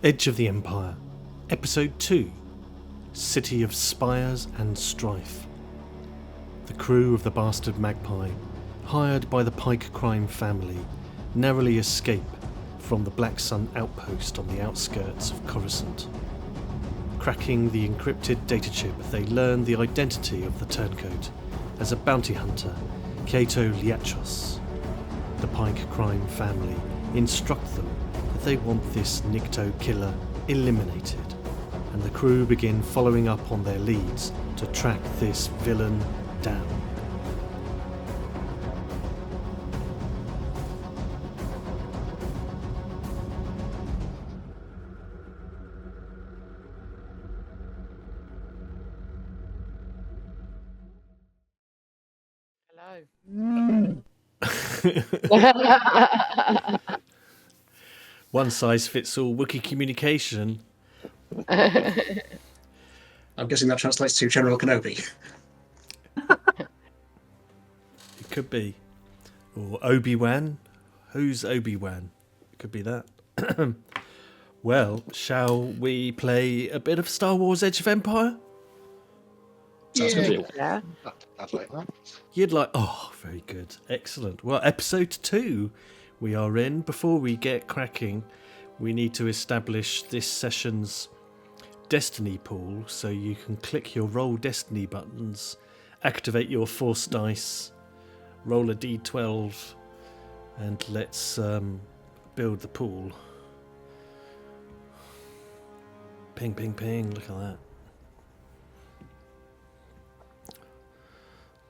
Edge of the Empire, Episode 2, City of Spires and Strife. The crew of the bastard Magpie, hired by the PYKE crime family, narrowly escape from the Black Sun outpost on the outskirts of Coruscant. Cracking the encrypted data chip, they learn the identity of the turncoat as a bounty hunter, Kaa'to Liatros. The PYKE crime family instruct them that they want this Nikto killer eliminated, and the crew begin following up on their leads to track this villain down. One size fits all Wookiee communication. I'm guessing that translates to General Kenobi. It could be. Or Obi-Wan. Who's Obi-Wan? It could be that. Well, shall we play a bit of Star Wars Edge of Empire? Sounds good. Yeah. I'd like that. You'd like... Oh, very good. Excellent. Well, episode 2 we are in. Before we get cracking, we need to establish this session's Destiny pool, so you can click your Roll Destiny buttons, activate your Force dice, roll a d12, and let's build the pool. Ping, ping, ping. Look at that.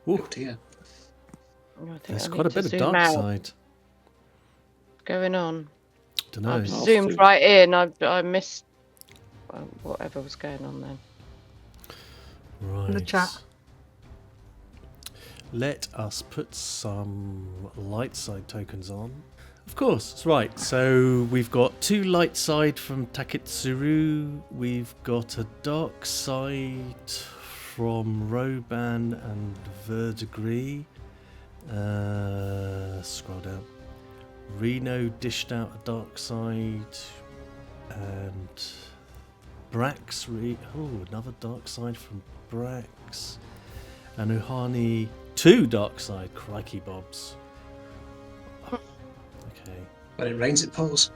Ooh, Oh dear. there's quite a bit of dark side. Going on. Don't know. I've zoomed right in. I missed whatever was going on then. Right. In the chat. Let us put some light side tokens on. Of course, that's right. So we've got 2 light side from Taketsuru. We've got a dark side from Roban and Verdigris. Scroll down. Reno dished out a dark side, and Brax. Another dark side from Brax, and Uhani 2 dark side. Crikey bobs. Okay. When it rains, it pours.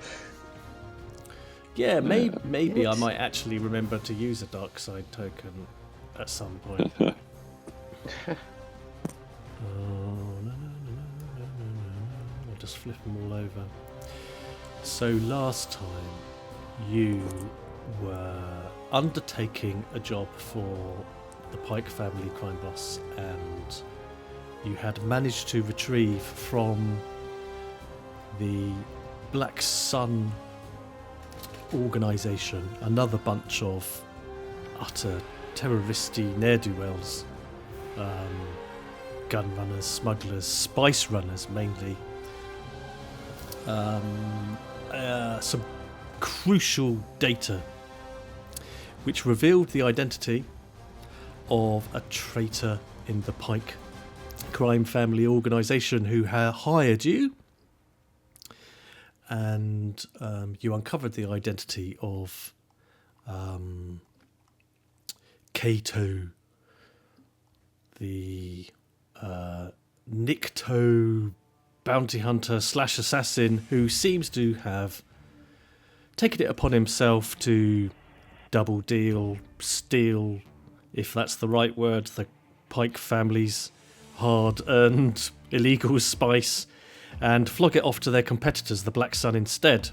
Yeah, maybe I might actually remember to use a dark side token at some point. Oh, no. I'll just flip them all over. So last time you were undertaking a job for the PYKE family crime boss, and you had managed to retrieve from the Black Sun organisation another bunch of utter terroristy ne'er-do-wells, gun runners, smugglers, spice runners mainly. Some crucial data which revealed the identity of a traitor in the PYKE crime family organisation who hired you, and you uncovered the identity of Kaa'to, the Nikto bounty hunter / assassin, who seems to have taken it upon himself to double deal, steal, if that's the right word, the PYKE family's hard-earned illegal spice, and flog it off to their competitors, the Black Sun, instead.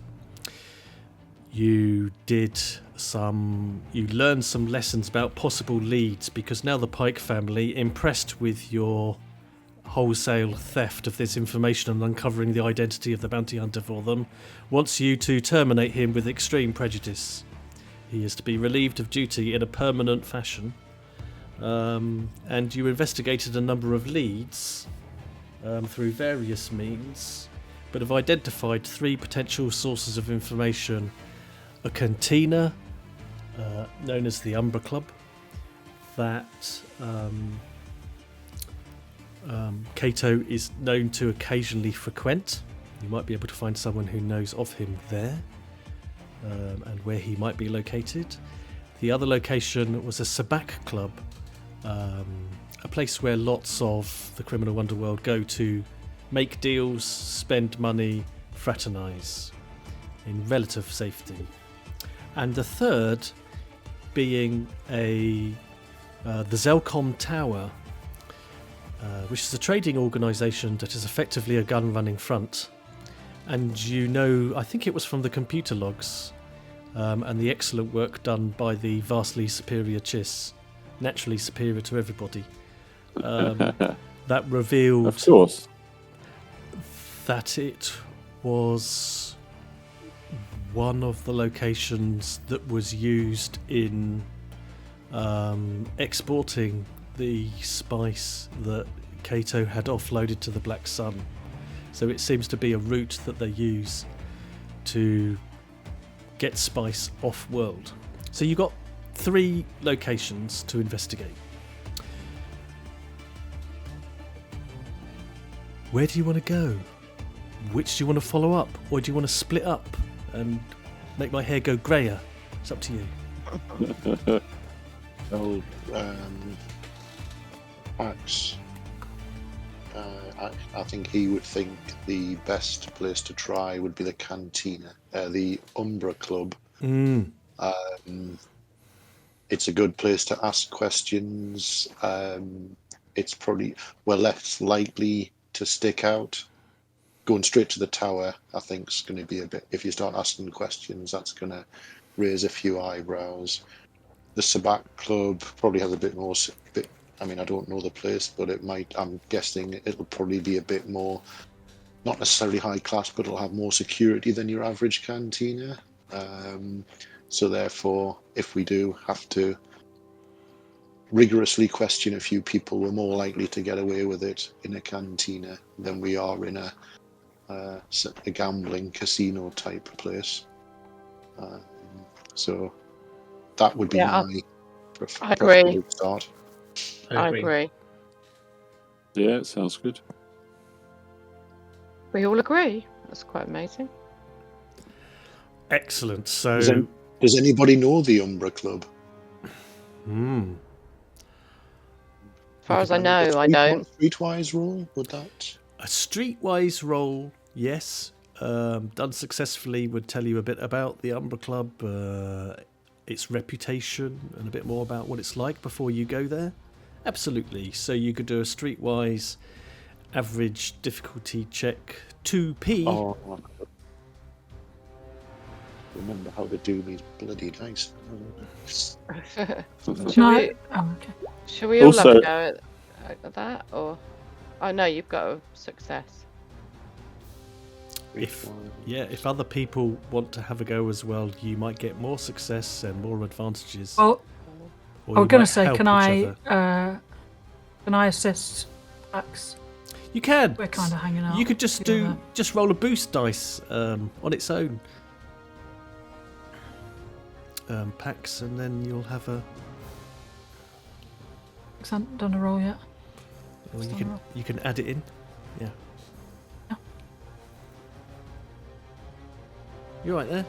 You learned some lessons about possible leads, because now the PYKE family, impressed with your wholesale theft of this information and uncovering the identity of the bounty hunter for them, wants you to terminate him with extreme prejudice. He is to be relieved of duty in a permanent fashion. And you investigated a number of leads through various means, but have identified 3 potential sources of information. A cantina, known as the Umbra Club, that Kaa'to is known to occasionally frequent. You might be able to find someone who knows of him there. and where he might be located. The other location was a SABACC club, a place where lots of the criminal underworld go to make deals, spend money, fraternise in relative safety. And the third being the Zelcom Tower, which is a trading organisation that is effectively a gun-running front. And I think it was from the computer logs and the excellent work done by the vastly superior Chiss, naturally superior to everybody, that revealed Of course. that it was one of the locations that was used in exporting the spice that Kaa'to had offloaded to the Black Sun. So it seems to be a route that they use to get spice off-world. So you've got 3 locations to investigate. Where do you want to go? Which do you want to follow up? Or do you want to split up and make my hair go greyer? It's up to you. Oh, Max. I think he would think the best place to try would be the Cantina, the Umbra Club. It's a good place to ask questions. It's probably less likely to stick out. Going straight to the tower, I think, is going to be a bit. If you start asking questions, that's going to raise a few eyebrows. The SABACC Club probably has a bit more. I mean, I don't know the place, but it might. I'm guessing it'll probably be a bit more, not necessarily high class, but it'll have more security than your average cantina. So therefore, if we do have to rigorously question a few people, we're more likely to get away with it in a cantina than we are in a gambling casino type place. So that would be my preferred start. I agree. Yeah, it sounds good. We all agree. That's quite amazing. Excellent. So, does anybody know the Umbra Club? As far as I know, I don't. Streetwise roll, would that? A streetwise roll, yes. Done successfully would tell you a bit about the Umbra Club, its reputation, and a bit more about what it's like before you go there. Absolutely. So you could do a streetwise average difficulty check 2p. Oh, remember how to do these bloody dice. Shall we all have a go at that? Or no, you've got a success. If other people want to have a go as well, you might get more success and more advantages. Well, I was going to say, can I assist Max? You can. We're kind of hanging out. You could just roll a boost dice on its own, Pax, and then you'll have a. I haven't done a roll yet. Well, you can add it in. Yeah. You right there?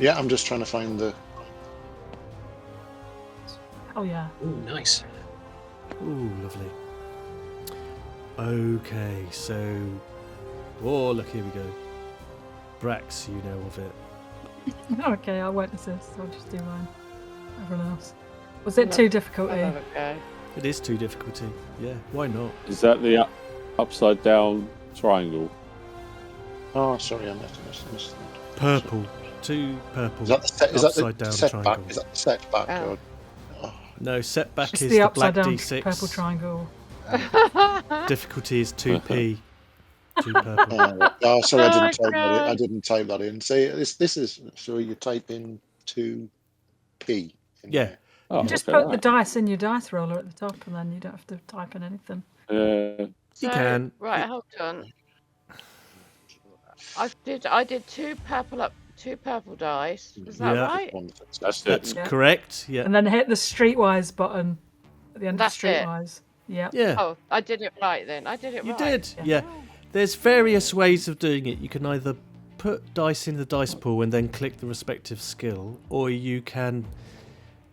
Yeah, I'm just trying to find the. Oh yeah. Ooh, nice. Ooh, lovely. Okay, so. Oh, look, here we go. Brax, you know of it. Okay, I won't assist. I'll just do mine. Everyone else. Was it 2 difficulty? Okay. It is 2 difficulty. Yeah, why not? Is that the upside down triangle? Oh, sorry, I missed that. Purple. 2 purple. Is that the upside down setback? triangle. Is that the setback? Oh. No, setback Just is the the upside black down D6. purple triangle. Difficulty is 2p. 2 purple. Oh, sorry, I didn't type that in. Say this is so you type in 2p. Yeah. Oh, You just okay, put the dice in your dice roller at the top, and then you don't have to type in anything. You can. Right, hold on. I did 2 purple dice. Is that right? That's Yeah. correct. Yeah. And then hit the streetwise button at the end That's of it. streetwise. Yeah. Yeah. Oh, I did it right then. I did it You right. did. Yeah. There's various ways of doing it. You can either put dice in the dice pool and then click the respective skill, or you can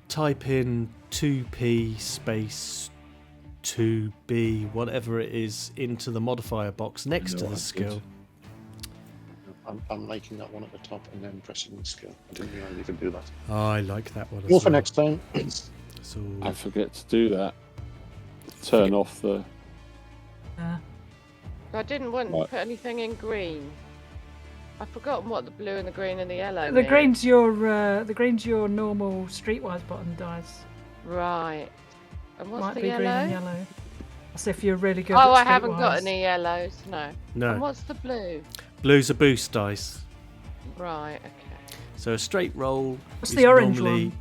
type in 2p space 2b, whatever it is, into the modifier box next to the skill. I'm liking that one at the top and then pressing the skill. I didn't realise you could do that. I like that one as Go for well. next time. So, I forget to do that. Turn off the... I didn't want to put anything in green. I've forgotten what the blue and the green and the yellow The mean. green's your normal streetwise button dice. Right. And what's Might the be yellow? green and yellow. That's if you're really good Oh, at I haven't got streetwise. any yellows. No. no. And what's the blue? Blue's a boost dice. Right. Okay. So a straight roll. What's is the orange normally... one?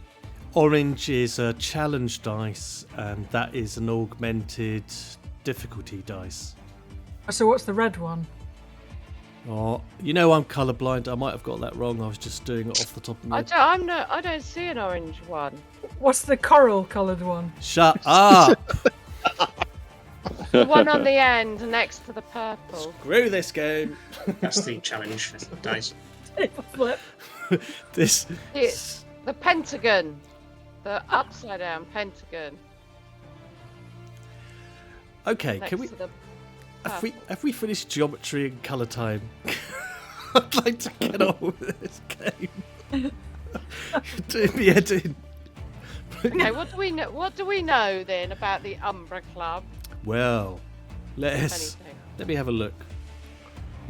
Orange is a challenge dice, and that is an augmented difficulty dice. So what's the red one? Oh, you know I'm colourblind. I might have got that wrong. I was just doing it off the top of my head. I don't see an orange one. What's the coral coloured one? Shut up! The one on the end next to the purple. Screw this game. That's the challenge dice. Flip. This. It's the pentagon. The upside down pentagon. Okay, Next can we? to the Have we finished geometry and colour time? I'd like to get on with this game. Doing me head in. Okay, what do we know then about the Umbra Club? Well, let Anything? me have a look.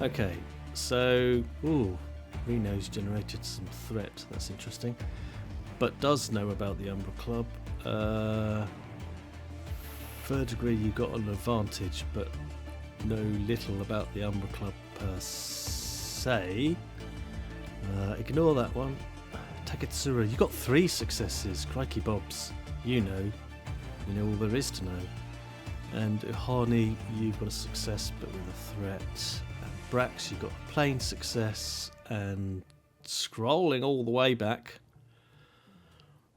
Okay, so Reno's generated some threat. That's interesting, but does know about the Umbra Club. Third degree, you got an advantage, but know little about the Umbra Club per se. Ignore that one. Taketsura, you got 3 successes. Crikey Bobs, you know all there is to know. And Uhani, you've got a success but with a threat. And Brax, you got a plain success. And scrolling all the way back,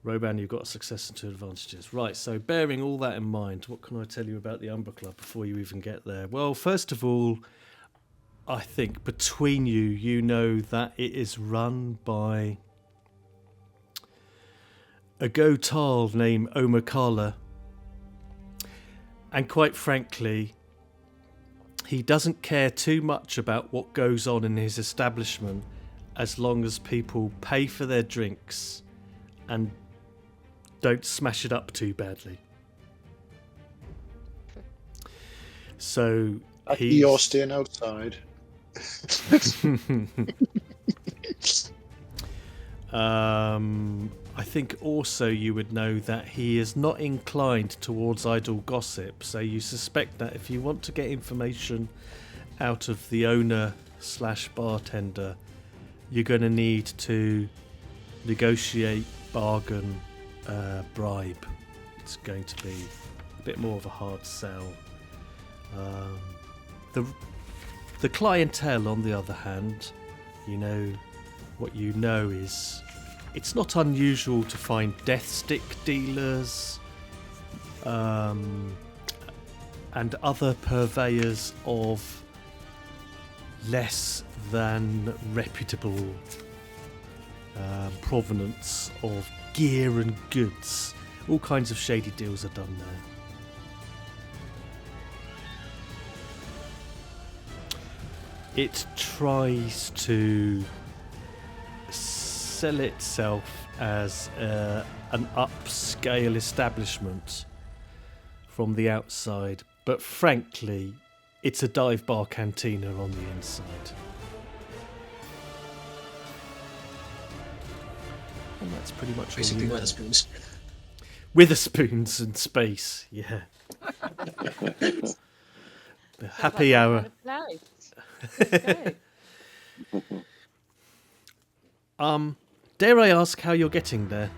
Roban, you've got a success and 2 advantages. Right, so bearing all that in mind, what can I tell you about the Umbra Club before you even get there? Well, first of all, I think between you, you know that it is run by a Gotal named Omakala. And quite frankly, he doesn't care too much about what goes on in his establishment as long as people pay for their drinks and don't smash it up too badly. So you're staying outside. I think also you would know that he is not inclined towards idle gossip, so you suspect that if you want to get information out of the owner/bartender, you're going to need to negotiate, bargain, bribe. It's going to be a bit more of a hard sell. The clientele, on the other hand, what you know is it's not unusual to find death stick dealers and other purveyors of less than reputable provenance of gear and goods. All kinds of shady deals are done there. It tries to sell itself as an upscale establishment from the outside, but frankly, it's a dive bar cantina on the inside. And that's pretty much Basically, all you know. Wetherspoons. Witherspoons and space, yeah. The happy hour. Okay. Dare I ask how you're getting there?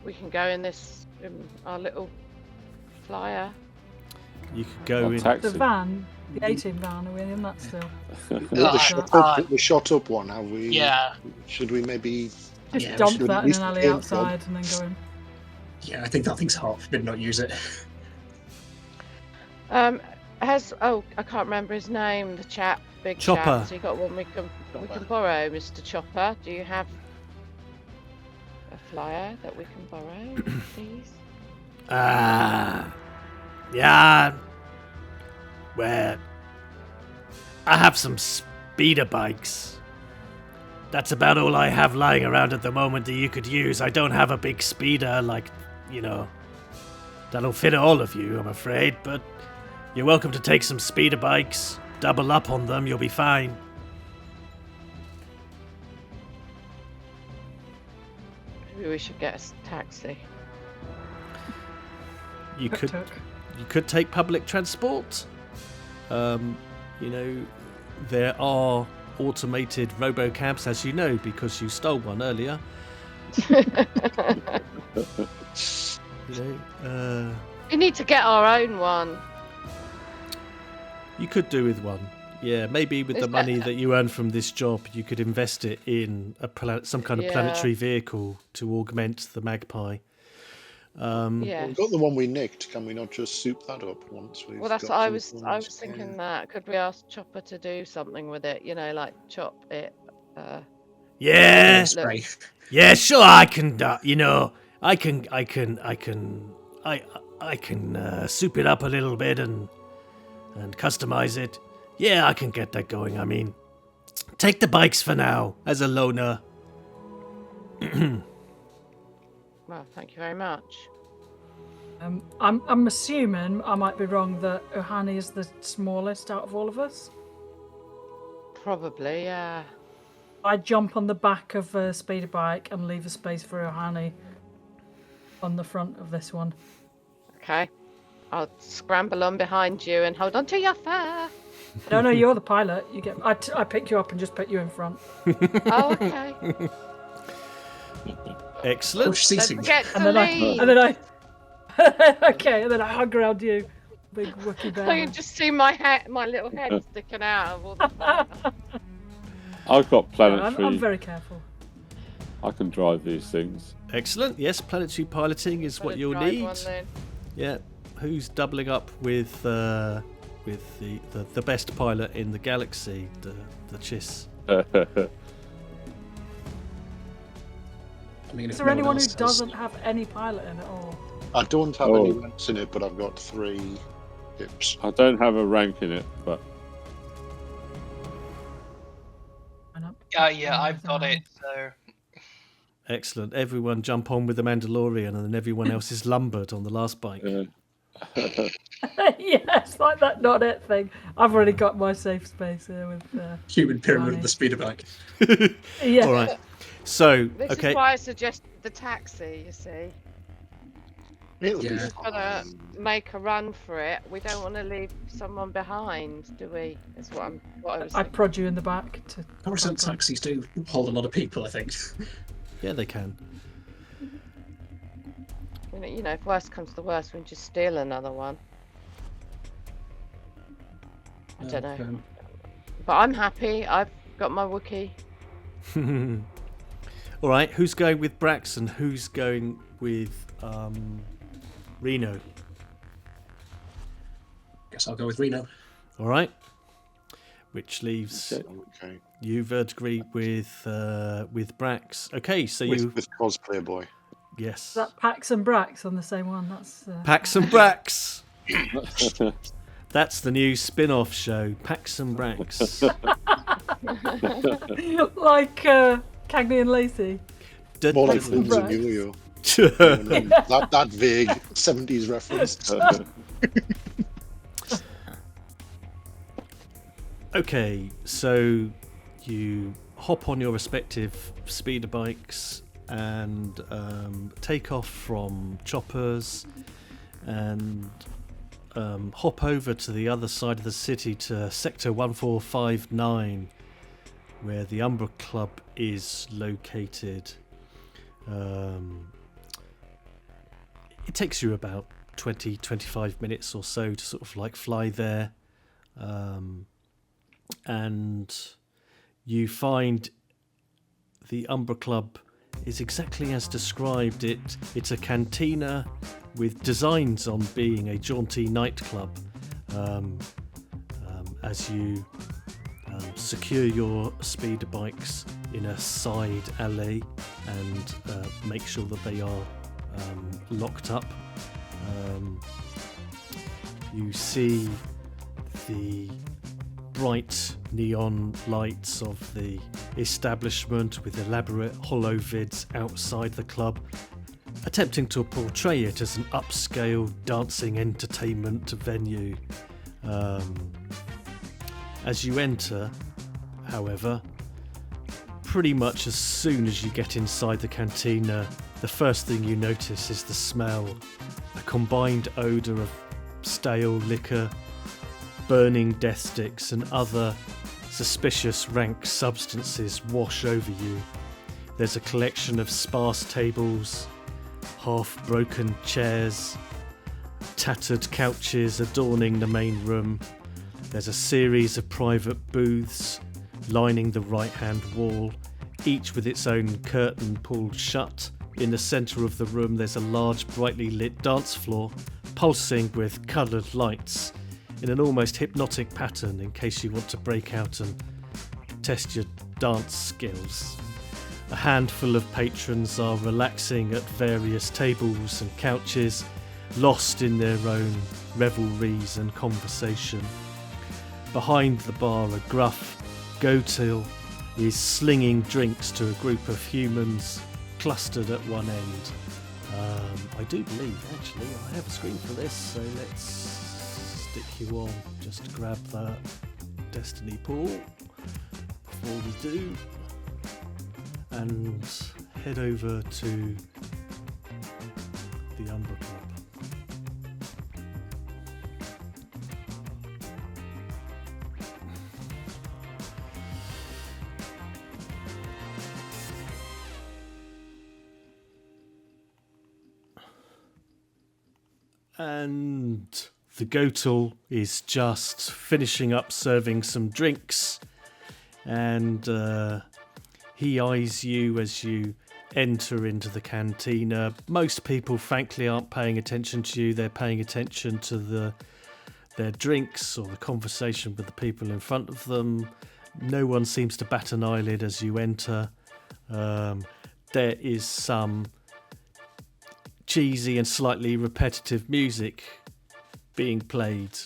We can go in this our little flyer. You could go in. The van, the 18 van, are we in that still? The shot up one, have we? Yeah. Should we maybe Just Yeah, we dump should that at in least an alley aim for outside and then go in. Yeah, I think that thing's hot. Did not use it. I can't remember his name. The chap, big Chopper. chap. So you got one we can borrow, Mr. Chopper. Do you have a flyer that we can borrow, please? Yeah. Well, I have some speeder bikes. That's about all I have lying around at the moment that you could use. I don't have a big speeder like, that'll fit all of you, I'm afraid, but you're welcome to take some speeder bikes. Double up on them, you'll be fine. Maybe we should get a taxi. You could take public transport. There are automated robocabs, as you know, because you stole one earlier. We need to get our own one. You could do with one. Yeah, maybe with the money that you earn from this job, you could invest it in some kind of planetary vehicle to augment the MAGPIE. Yeah. We've got the one we nicked. Can we not just soup that up once we've? Well, that's what I was thinking. That could we ask Chopper to do something with it? Like chop it. Yeah. Yeah, sure. I can. I can soup it up a little bit and customize it. Yeah, I can get that going. I mean, take the bikes for now as a loaner. Well, thank you very much. I'm assuming, I might be wrong, that Ohani is the smallest out of all of us. Probably, yeah. I jump on the back of a speeder bike and leave a space for Ohani on the front of this one. Okay. I'll scramble on behind you and hold on to your fur. No, you're the pilot. You get. I pick you up and just put you in front. Oh, okay. Excellent. Don't forget to leave. And then I hug around you, big Wookiee bear. I can just see my little head sticking out of all the I've got planetary. I'm very careful. I can drive these things. Excellent. Yes, planetary piloting is what you'll need. Yeah. Who's doubling up with the best pilot in the galaxy, the Chiss? Is there anyone who doesn't have any pilot in it all? I don't have any ranks in it, but I've got 3 hips. I don't have a rank in it, but yeah, I've got it. So excellent. Everyone jump on with the Mandalorian, and then everyone else is lumbered on the last bike. Yes, like that not it thing. I've already got my safe space here with human pyramid of the speeder bike. Yeah. All right. So, This is why I suggest the taxi, you see. It'll be We're gonna make a run for it. We don't want to leave someone behind, do we? That's what I was I prod you in the back to. Coruscant taxis do hold a lot of people, I think. Yeah, they can. If worst comes to worst, we can just steal another one. I don't know. But I'm happy. I've got my Wookiee. All right, who's going with Brax and who's going with Reno? Guess I'll go with Reno. All right. Which leaves you, Verdigris, with Brax. Okay, so with cosplayer boy. Yes. Is that Pax and Brax on the same one? That's Pax and Brax. That's the new spin-off show, Pax and Brax. Like Cagney and Lacey. More like Vince and Julio. that vague 70s reference. Okay, so you hop on your respective speeder bikes and take off from Choppers and hop over to the other side of the city to Sector 1459, where the Umbra Club is located. It takes you about 20-25 minutes or so to sort of like fly there, and you find the Umbra Club is exactly as described. It's a cantina with designs on being a jaunty nightclub, as you secure your speeder bikes in a side alley and make sure that they are locked up. You see the bright neon lights of the establishment with elaborate hollow vids outside the club, attempting to portray it as an upscale dancing entertainment venue. As you enter, however, pretty much as soon as you get inside the cantina, the first thing you notice is the smell, a combined odour of stale liquor, burning death sticks and other suspicious rank substances wash over you. There's a collection of sparse tables, half-broken chairs, tattered couches adorning the main room. There's a series of private booths lining the right-hand wall, each with its own curtain pulled shut. In the centre of the room there's a large brightly lit dance floor, pulsing with coloured lights in an almost hypnotic pattern in case you want to break out and test your dance skills. A handful of patrons are relaxing at various tables and couches, lost in their own revelries and conversation. Behind the bar, a gruff goatil is slinging drinks to a group of humans clustered at one end. I do believe, actually, I have a screen for this, so let's stick you on. Just grab that Destiny pool before we do, and head over to the Umber Club. And the Gotal is just finishing up serving some drinks, and he eyes you as you enter into the cantina. Most people, frankly, aren't paying attention to you. They're paying attention to their drinks or the conversation with the people in front of them. No one seems to bat an eyelid as you enter. There is some cheesy and slightly repetitive music being played.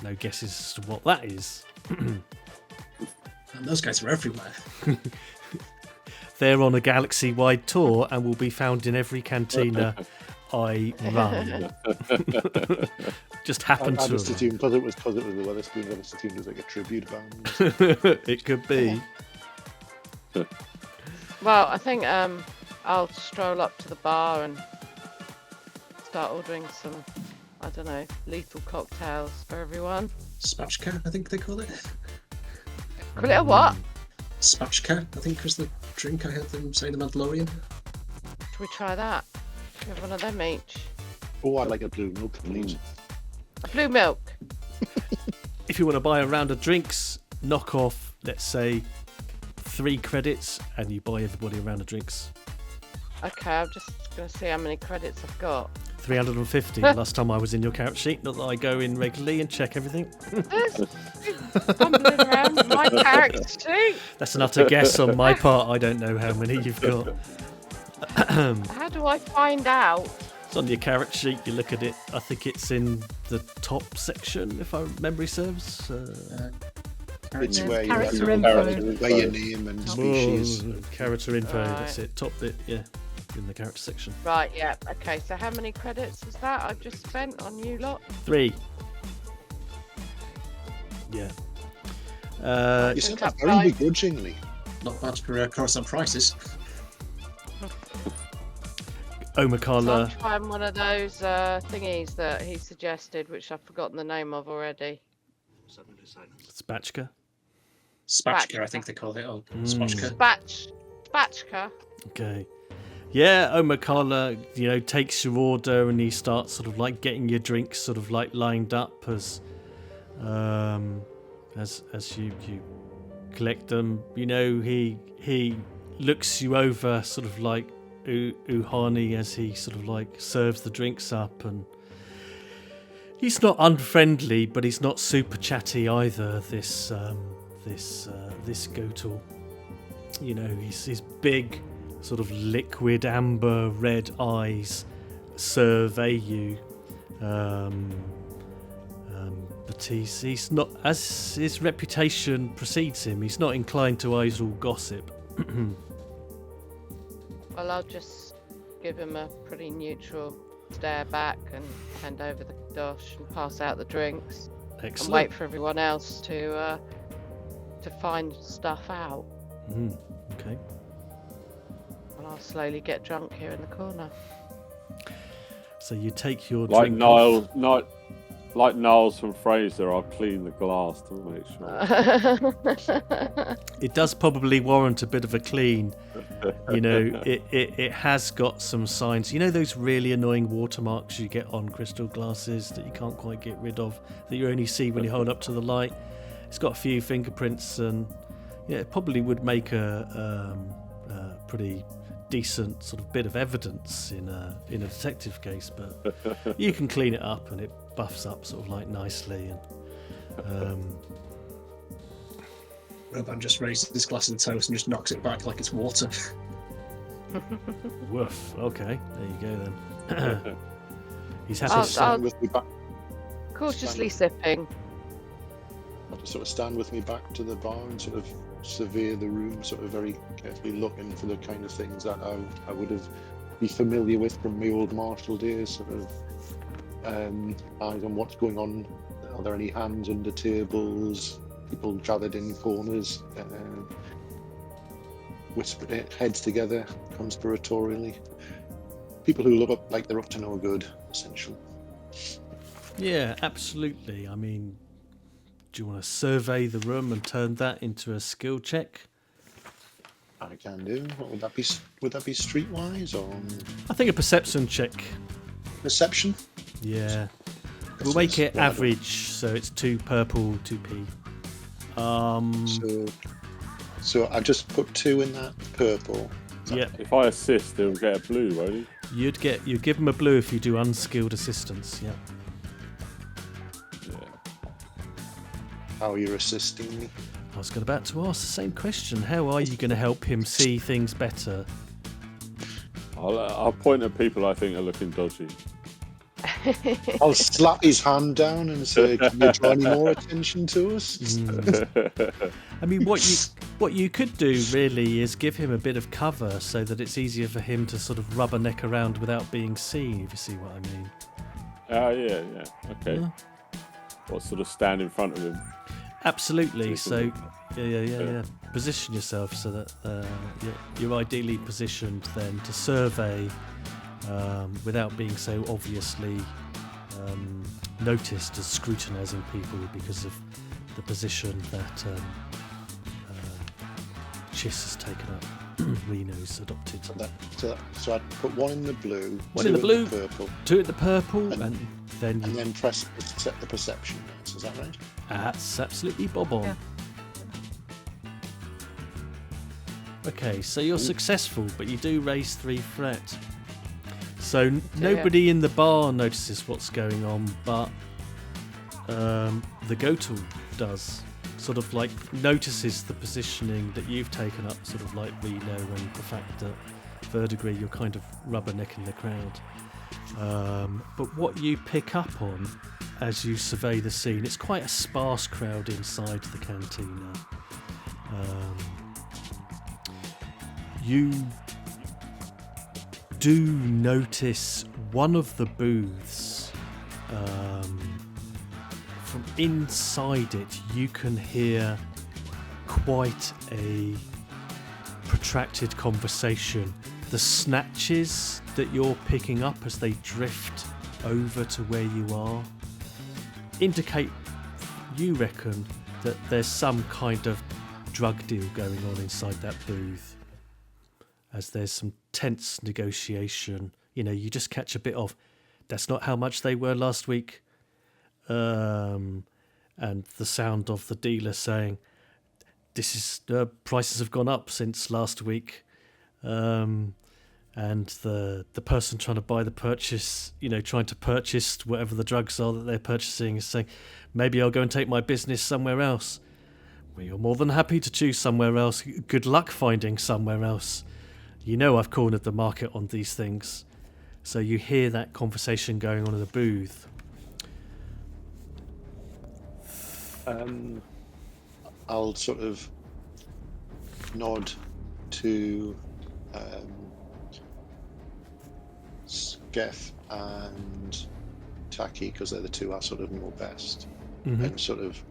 No guesses as to what that is. And those guys are everywhere. They're on a galaxy-wide tour and will be found in every cantina I run. Just happened I to just assumed because it was the Weatherspoons, I just assumed it was like a tribute band. It could be. Well, I think I'll stroll up to the bar and start ordering some, I don't know, lethal cocktails for everyone. Spatchka, I think they call it. Call it a what? Spatchka, I think was the drink I heard them say, the Mandalorian. Should we try that? Should we have one of them each? Oh, I like a blue milk, please. A blue milk. If you want to buy a round of drinks, knock off, let's say, 3 credits, and you buy everybody a round of drinks. Okay, I'm just going to see how many credits I've got. 350 last time I was in your character sheet. Not that I go in regularly and check everything. Fumbling around my character sheet. That's an utter guess on my part. I don't know how many you've got. How do I find out? It's on your character sheet. You look at it. I think it's in the top section, if my memory serves. It's where you Character have info. by your name and species. Character info. Right. That's it. Top bit. Yeah, in the character section. Right, yeah. Okay, so how many credits is that I've just spent on you lot? 3. Yeah. You said that very begrudgingly. Not bad for Coruscant prices. So I'm Omakala. trying one of those thingies that he suggested, which I've forgotten the name of already. Spatchka. Spatchka, I think they call it. Oh, Spatchka. Spatchka. Okay. Yeah, Omakala, takes your order and he starts sort of like getting your drinks sort of like lined up as you collect them. He looks you over sort of like Uhani as he sort of like serves the drinks up, and He's not unfriendly, but he's not super chatty either. This Gotal. You know, his big, sort of liquid amber red eyes survey you. But he's not, as his reputation precedes him, he's not inclined to idle gossip. Well, I'll just give him a pretty neutral stare back and hand over the dosh and pass out the drinks. Excellent. And wait for everyone else to find stuff out. Okay. And I'll slowly get drunk here in the corner. So you take your Like drink off. Like Niles from Fraser, I'll clean the glass to make sure. It does probably warrant a bit of a clean. You know, it has got some signs. You know those really annoying watermarks you get on crystal glasses that you can't quite get rid of, that you only see when you hold up to the light? It's got a few fingerprints, and yeah, it probably would make a pretty decent sort of bit of evidence in a detective case. But you can clean it up, and it buffs up sort of like nicely. And Roban just raises his glass of toast and just knocks it back like it's water. woof. Okay, there you go then. He's happy. I'll- to I'll- With me back, Cautiously sipping. I'll just sort of stand with me back to the bar and sort of survey the room, sort of very carefully looking for the kind of things that I would have be familiar with from my old martial days. Sort of eyes on what's going on. Are there any hands under tables? People gathered in corners, whispered heads together conspiratorially. People who look up like they're up to no good, essentially. Yeah, absolutely. I mean, do you want to survey the room and turn that into a skill check? I can do. What would that be? Would that be streetwise or I think a perception check. perception? Yeah. We'll make it average, so it's 2 purple, 2p. So I just put 2 in that purple. Yeah, If I assist, he'll get a blue, won't he? you'd give him a blue if you do unskilled assistance. Yeah. Yeah. How you're assisting me? I was about to ask the same question. How are you going to help him see things better? I'll point at people I think are looking dodgy. I'll slap his hand down and say, "Can you draw any more attention to us?" I mean, what you could do really is give him a bit of cover so that it's easier for him to sort of rubberneck around without being seen. If you see what I mean. Yeah. Okay. Yeah. What, sort of stand in front of him? Absolutely. So, Yeah. yeah. Position yourself so that you're ideally positioned then to survey without being so obviously noticed as scrutinising people because of the position that Chiss has taken up. Reno's adopted. So I'd put 1 in the blue, 1 2 in the blue, the purple, 2 in the purple, And- and then and you. then set the perception notes. Is that right? That's absolutely bob on. Yeah. Okay, so you're successful, but you do raise 3 threat. So yeah. nobody in the bar notices what's going on, but the Gotal does. Sort of like notices the positioning that you've taken up, sort of like Reno, and the fact that verdigris you're kind of rubbernecking the crowd. But what you pick up on as you survey the scene, it's quite a sparse crowd inside the cantina. You do notice one of the booths. From inside it, you can hear quite a protracted conversation. The snatches that you're picking up as they drift over to where you are indicate, you reckon, that there's some kind of drug deal going on inside that booth, as there's some tense negotiation. You know, you just catch a bit of, that's not how much they were last week. And the sound of the dealer saying, "This is prices have gone up since last week." And the person trying to buy the purchase, trying to purchase whatever the drugs are that they're purchasing is saying, maybe I'll go and take my business somewhere else. Well, you're more than happy to choose somewhere else. Good luck finding somewhere else. I've cornered the market on these things. So you hear that conversation going on in the booth. I'll sort of nod to Skeff and Taki, because they're the two I sort of know best, and sort of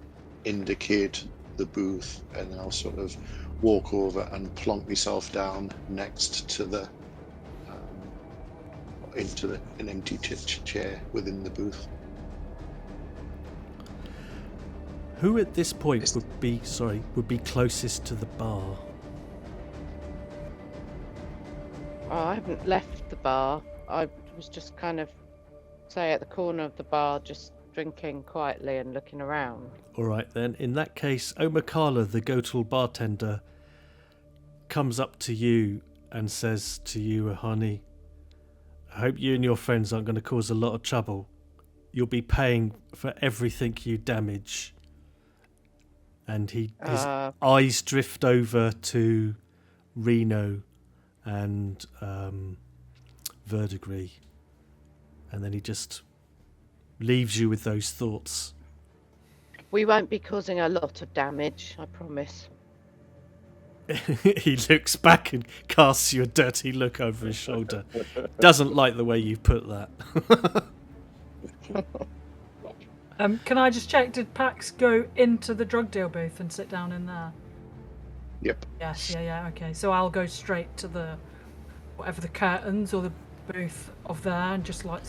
indicate the booth, and I'll sort of walk over and plonk myself down next to the into an empty chair within the booth. Who at this point would be closest to the bar? Oh, I haven't left the bar. I was just kind of, say, at the corner of the bar, just drinking quietly and looking around. All right, then. In that case, Omakala, the Gotal bartender, comes up to you and says to you, honey, I hope you and your friends aren't going to cause a lot of trouble. You'll be paying for everything you damage. And his eyes drift over to Reno and Verdigris. And then he just leaves you with those thoughts. We won't be causing a lot of damage, I promise. He looks back and casts you a dirty look over his shoulder. Doesn't like the way you put that. Can I just check, did Pax go into the drug deal booth and sit down in there? Yep. Yes, yeah, okay. So I'll go straight to the, whatever the curtains or the booth of there and just like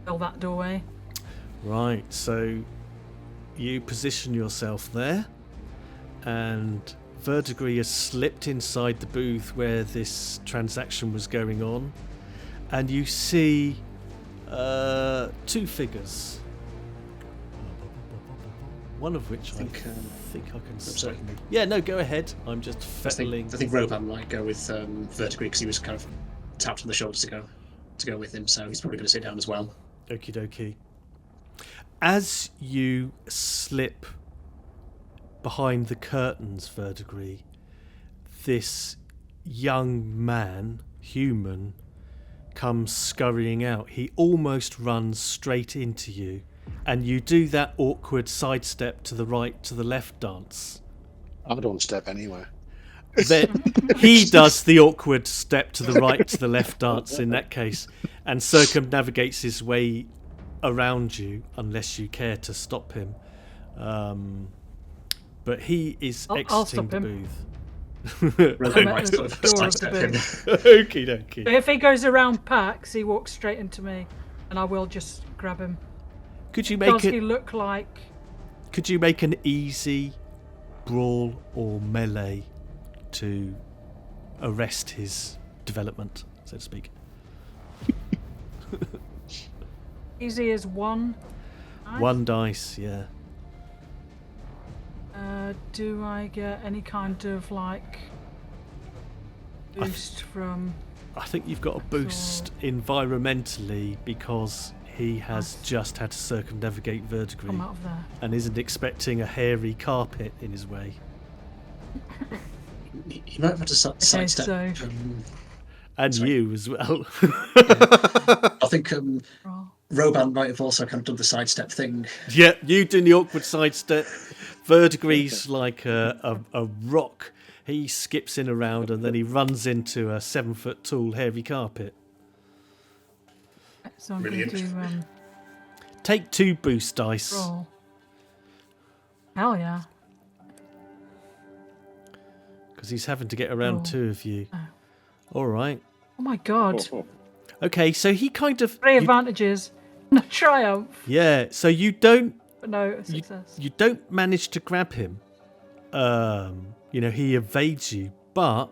fill that doorway. Right, so you position yourself there and Verdigris has slipped inside the booth where this transaction was going on, and you see two figures. One of which I think I can sorry. Yeah, no, go ahead. I'm just fettling. I think Roban might go with Verdigris because he was kind of tapped on the shoulder to go with him, so he's probably going to sit down as well. Okie dokie. As you slip behind the curtains, Verdigris, this young man, human, comes scurrying out. He almost runs straight into you, and you do that awkward sidestep to the right, to the left dance. I don't step anywhere. Then he does the awkward step to the right, to the left dance in that case, and circumnavigates his way around you, unless you care to stop him. But he is exiting the booth. Okie dokie. But if he goes around Pax, he walks straight into me, and I will just grab him. Could you Does he look like? Could you make an easy brawl or melee to arrest his development, so to speak? Easy as one. Dice? One dice, yeah. Do I get any kind of like boost from? I think you've got a boost environmentally because he has just had to circumnavigate Verdigris Come out of there. and isn't expecting a hairy carpet in his way. He might have to sidestep. So... And Sorry. you as well. I think Roban might have also kind of done the sidestep thing. Yeah, you doing the awkward sidestep. Verdigris like a rock. He skips in around and then he runs into a 7-foot tall hairy carpet. So I'm going to Take 2 boost dice. roll. Hell yeah. Because he's having to get around 2 of you. Oh. All right. Oh my god. Okay, so he kind of... 3 advantages. No triumph. Yeah, so you don't... But no success. You don't manage to grab him. He evades you, but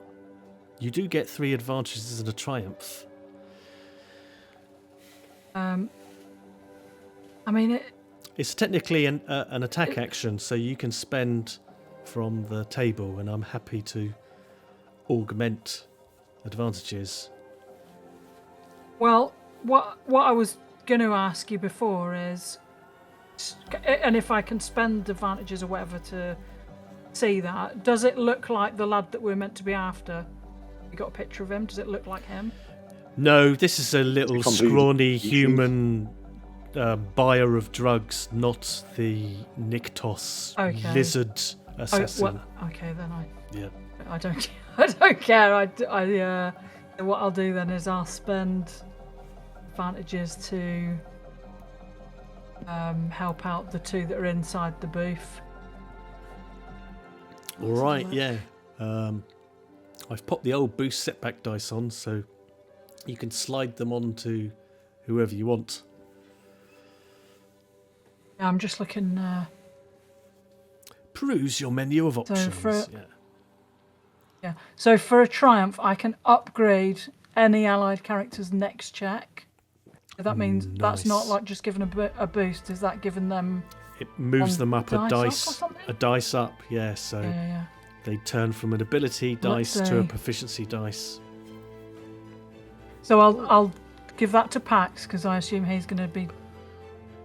you do get 3 advantages and a triumph. I mean, It's technically an attack action, so you can spend from the table, and I'm happy to augment advantages. Well, what I was going to ask you before is, and if I can spend advantages or whatever to see that, does it look like the lad that we're meant to be after? You got a picture of him? Does it look like him? No, this is a little Completely scrawny different. human buyer of drugs, not the Nyctos Okay. lizard assassin. Okay, then Yeah. I don't I don't care. What I'll do then is I'll spend advantages to help out the two that are inside the booth. All right, yeah. I've popped the old boost setback dice on, so you can slide them on to whoever you want. Yeah, I'm just looking. Peruse your menu of options. Yeah. So for a triumph, I can upgrade any allied character's next check. So that means that's not Nice. like just giving a boost. Is that giving them? It moves On them up a dice up or dice, something? a dice up. Yeah, so Yeah. they turn from an ability Let's dice to a see. proficiency dice. So I'll give that to Pax because I assume he's going to be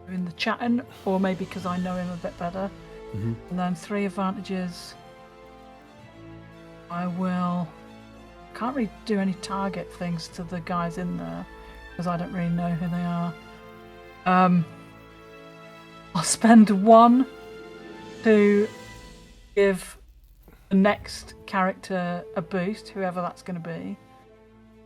doing the chatting, or maybe because I know him a bit better. Mhm. And then 3 advantages. I will. Can't really do any target things to the guys in there because I don't really know who they are. I'll spend 1 to give the next character a boost, whoever that's going to be.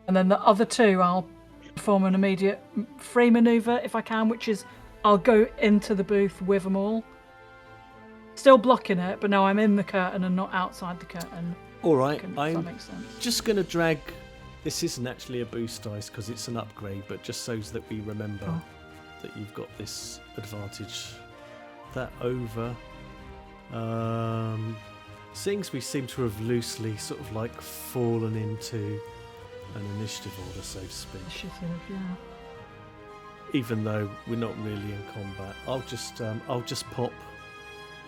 And then the other 2, I'll perform an immediate free maneuver if I can, which is I'll go into the booth with them all. Still blocking it, but now I'm in the curtain and not outside the curtain. All right, If that I'm makes sense. just going to drag. This isn't actually a boost dice because it's an upgrade, but just so that we remember Oh. that you've got this advantage. That over. Things we seem to have loosely sort of like fallen into an initiative order, so to speak. Initiative, yeah. Even though we're not really in combat, I'll just pop.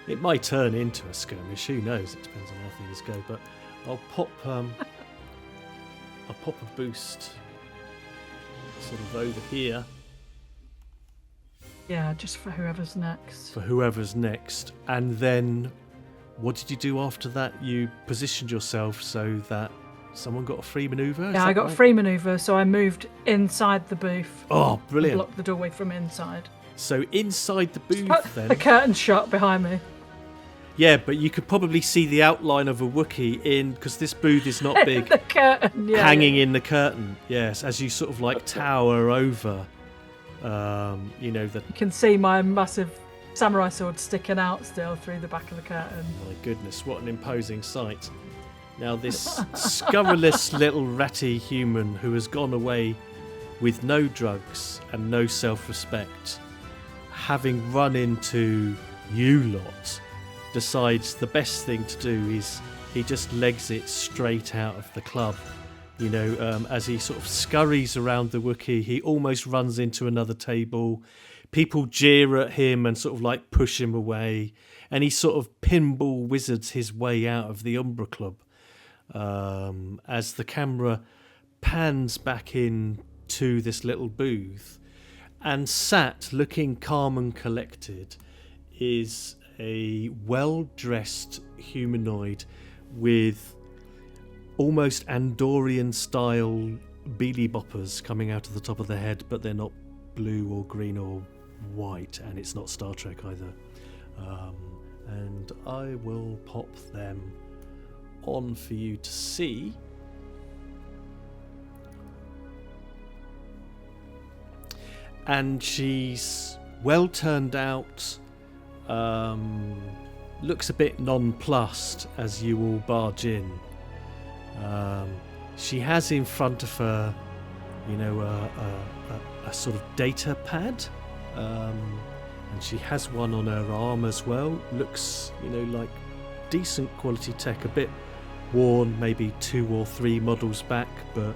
It might turn into a skirmish. Who knows? It depends on how things go. But I'll pop. I'll pop a boost. Sort of over here Yeah, just for whoever's next. for whoever's next, and then what did you do after that? You positioned yourself so that someone got a free maneuver. Yeah, I got a free maneuver, so I moved inside the booth. Oh, brilliant! Blocked the doorway from inside. So inside the booth, The then. curtain shut behind me. Yeah, but you could probably see the outline of a Wookiee in because this booth is not big. The curtain, yeah. Hanging in the curtain, yes, as you sort of like tower over, you know, the. You can see my massive samurai sword sticking out still through the back of the curtain. My goodness, what an imposing sight. Now, this scurrilous little ratty human who has gone away with no drugs and no self-respect, having run into you lot, decides the best thing to do is he just legs it straight out of the club. You know, as he sort of scurries around the Wookiee, he almost runs into another table. People jeer at him and sort of like push him away. And he sort of pinball wizards his way out of the Umbra Club. As the camera pans back in to this little booth, and sat looking calm and collected is a well-dressed humanoid with almost Andorian style beanie boppers coming out of the top of the head, but they're not blue or green or white, and it's not Star Trek either. And I will pop them on for you to see. And she's well turned out, looks a bit nonplussed as you all barge in. She has in front of her, you know, a sort of data pad, and she has one on her arm as well. Looks, you know, like decent quality tech, a bit worn, maybe 2 or 3 models back, but,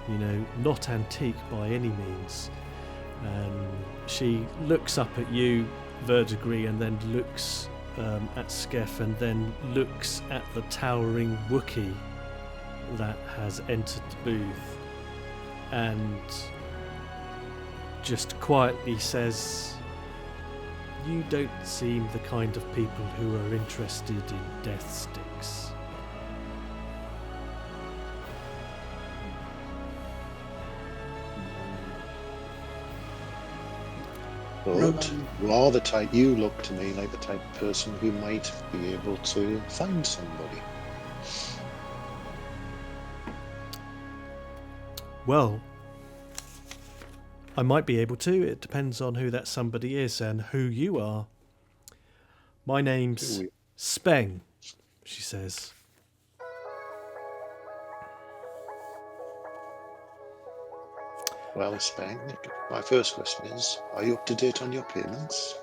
you know, not antique by any means. And she looks up at you, Verdigris, and then looks at Skef, and then looks at the towering Wookiee that has entered the booth. And just quietly says, "You don't seem the kind of people who are interested in death sticks." But you look to me like the type of person who might be able to find somebody. Well, I might be able to. It depends on who that somebody is and who you are. "My name's Speng," she says. Well, Speng, my first question is, are you up to date on your payments?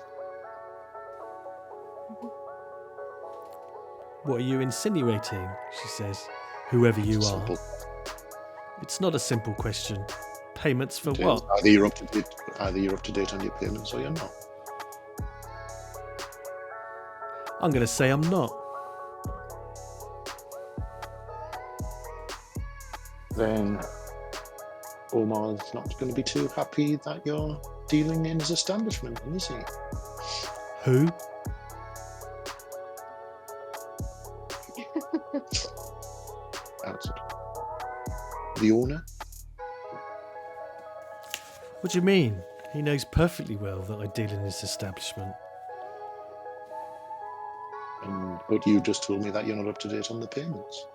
"What are you insinuating?" she says. "Whoever you are." Simple. It's not a simple question. Payments for It is. what? Either you're up to date on your payments or you're not. I'm going to say I'm not. Then Omar's not going to be too happy that you're dealing in his establishment, is he? Who? Answered. The owner? What do you mean? He knows perfectly well that I deal in his establishment. But you just told me that you're not up to date on the payments.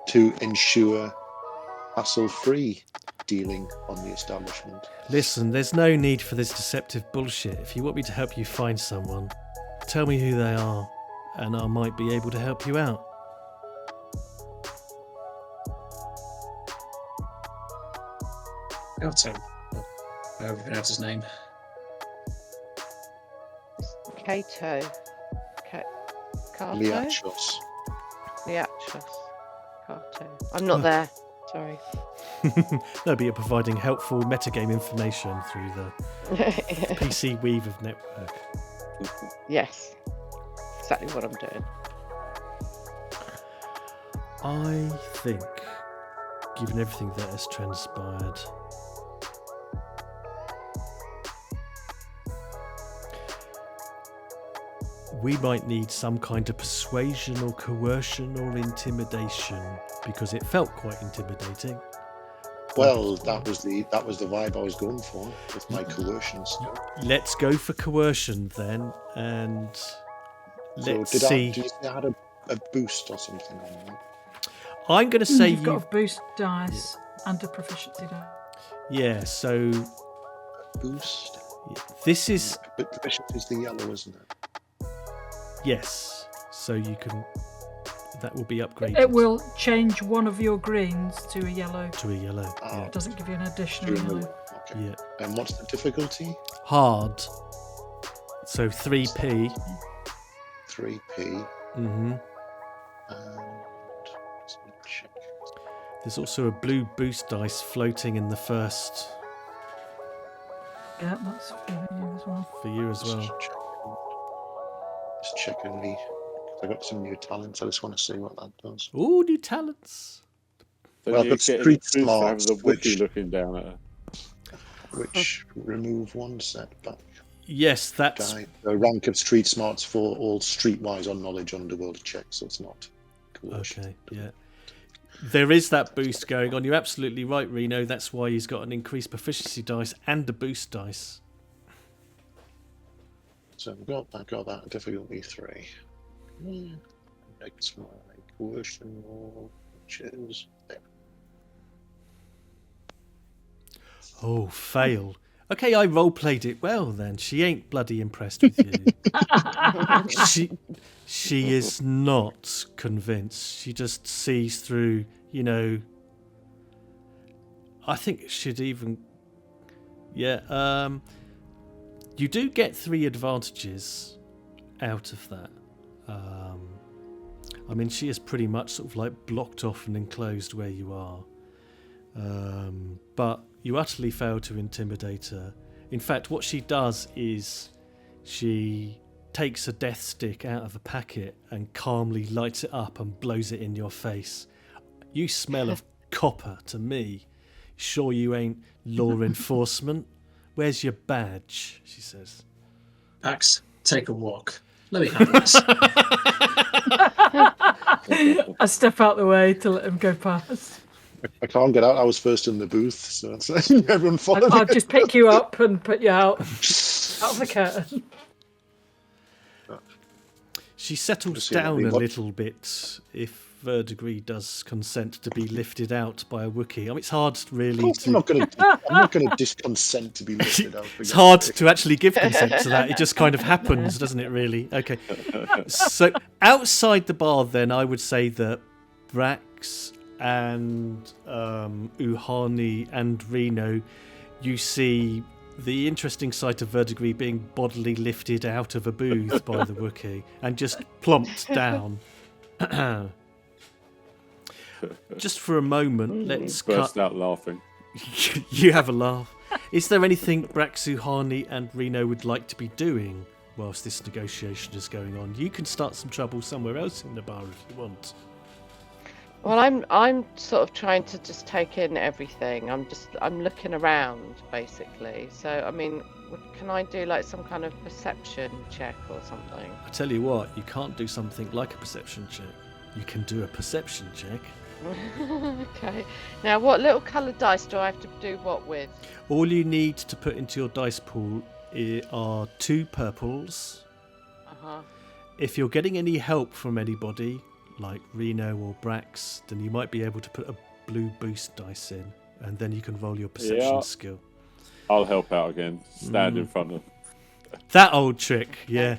To ensure hassle-free dealing on the establishment. Listen, there's no need for this deceptive bullshit. If you want me to help you find someone, tell me who they are, and I might be able to help you out. Kato. I hope I pronounced his name. Kato. Kato? Liachos. Liachos. Kato. I'm not there. Sorry. No, but you're providing helpful metagame information through the PC weave of network. Yes. Exactly what I'm doing. I think, given everything that has transpired, we might need some kind of persuasion or coercion or intimidation, because it felt quite intimidating. Well, that was the vibe I was going for with my coercion stuff. Let's go for coercion then, and let's Did see. you say I had a boost or something on that? I'm going to say You've got a boost dice and a proficiency dice. Yeah, so Boost? this is But proficiency is the yellow, isn't it? yes. So you can. That will be upgraded. It will change one of your greens to a yellow. to a yellow. Ah. Yeah. It doesn't give you an additional yellow. Okay. Yeah. And what's the difficulty? Hard. So 3p. 3p. Mm-hmm. And just let me check. There's also a blue boost dice floating in the first Yeah, that's for you as well. for you as well. Just checking me. I got some new talents. I just want to see what that does. Ooh, new talents. So Well, you but get street excuse for having smarts, the wiki which- looking down at her. Which remove one setback. Yes, that's Die. The rank of street smarts for all streetwise on knowledge underworld checks, so it's not coercion. okay. Yeah. There is that boost going on. You're absolutely right, Reno. That's why he's got an increased proficiency dice and a boost dice. So I got that difficulty 3. Next one, coercion or which there. Oh, fail. Okay, I role-played it well then. She ain't bloody impressed with you. She is not convinced. She just sees through, I think it should even... Yeah, you do get 3 advantages out of that. I mean, she is pretty much sort of like blocked off and enclosed where you are. But you utterly fail to intimidate her. In fact, what she does is she takes a death stick out of a packet and calmly lights it up and blows it in your face. You smell of copper to me. Sure you ain't law enforcement? Where's your badge? She says. Pax, take a walk. Let me handle this. I step out the way to let him go past. I can't get out. I was first in the booth, so it's, everyone followed I'll me. just pick you up and put you out of the curtain. She settles Just see what down they a want. little bit if Verdigris does consent to be lifted out by a Wookiee. I mean, it's hard really Of course to... I'm not going to disconsent to be lifted out. It's hard to actually give consent to that. It just kind of happens, doesn't it, really? Okay. So outside the bar, then, I would say that Brax and Uhani and Reno, you see the interesting sight of Verdigris being bodily lifted out of a booth by the Wookiee and just plonked down. Just for a moment, let's Burst cut... out laughing. You have a laugh. Is there anything Braxuhani and Reno would like to be doing whilst this negotiation is going on? You can start some trouble somewhere else in the bar if you want. Well, I'm sort of trying to just take in everything. I'm looking around basically. So I mean, can I do like some kind of perception check or something? I tell you what, you can't do something like a perception check. You can do a perception check. Okay. Now, what little coloured dice do I have to do what with? All you need to put into your dice pool are 2 purples. Uh-huh. If you're getting any help from anybody, like Reno or Brax, then you might be able to put a blue boost dice in, and then you can roll your perception skill. I'll help out again. Stand in front of. That old trick, yeah.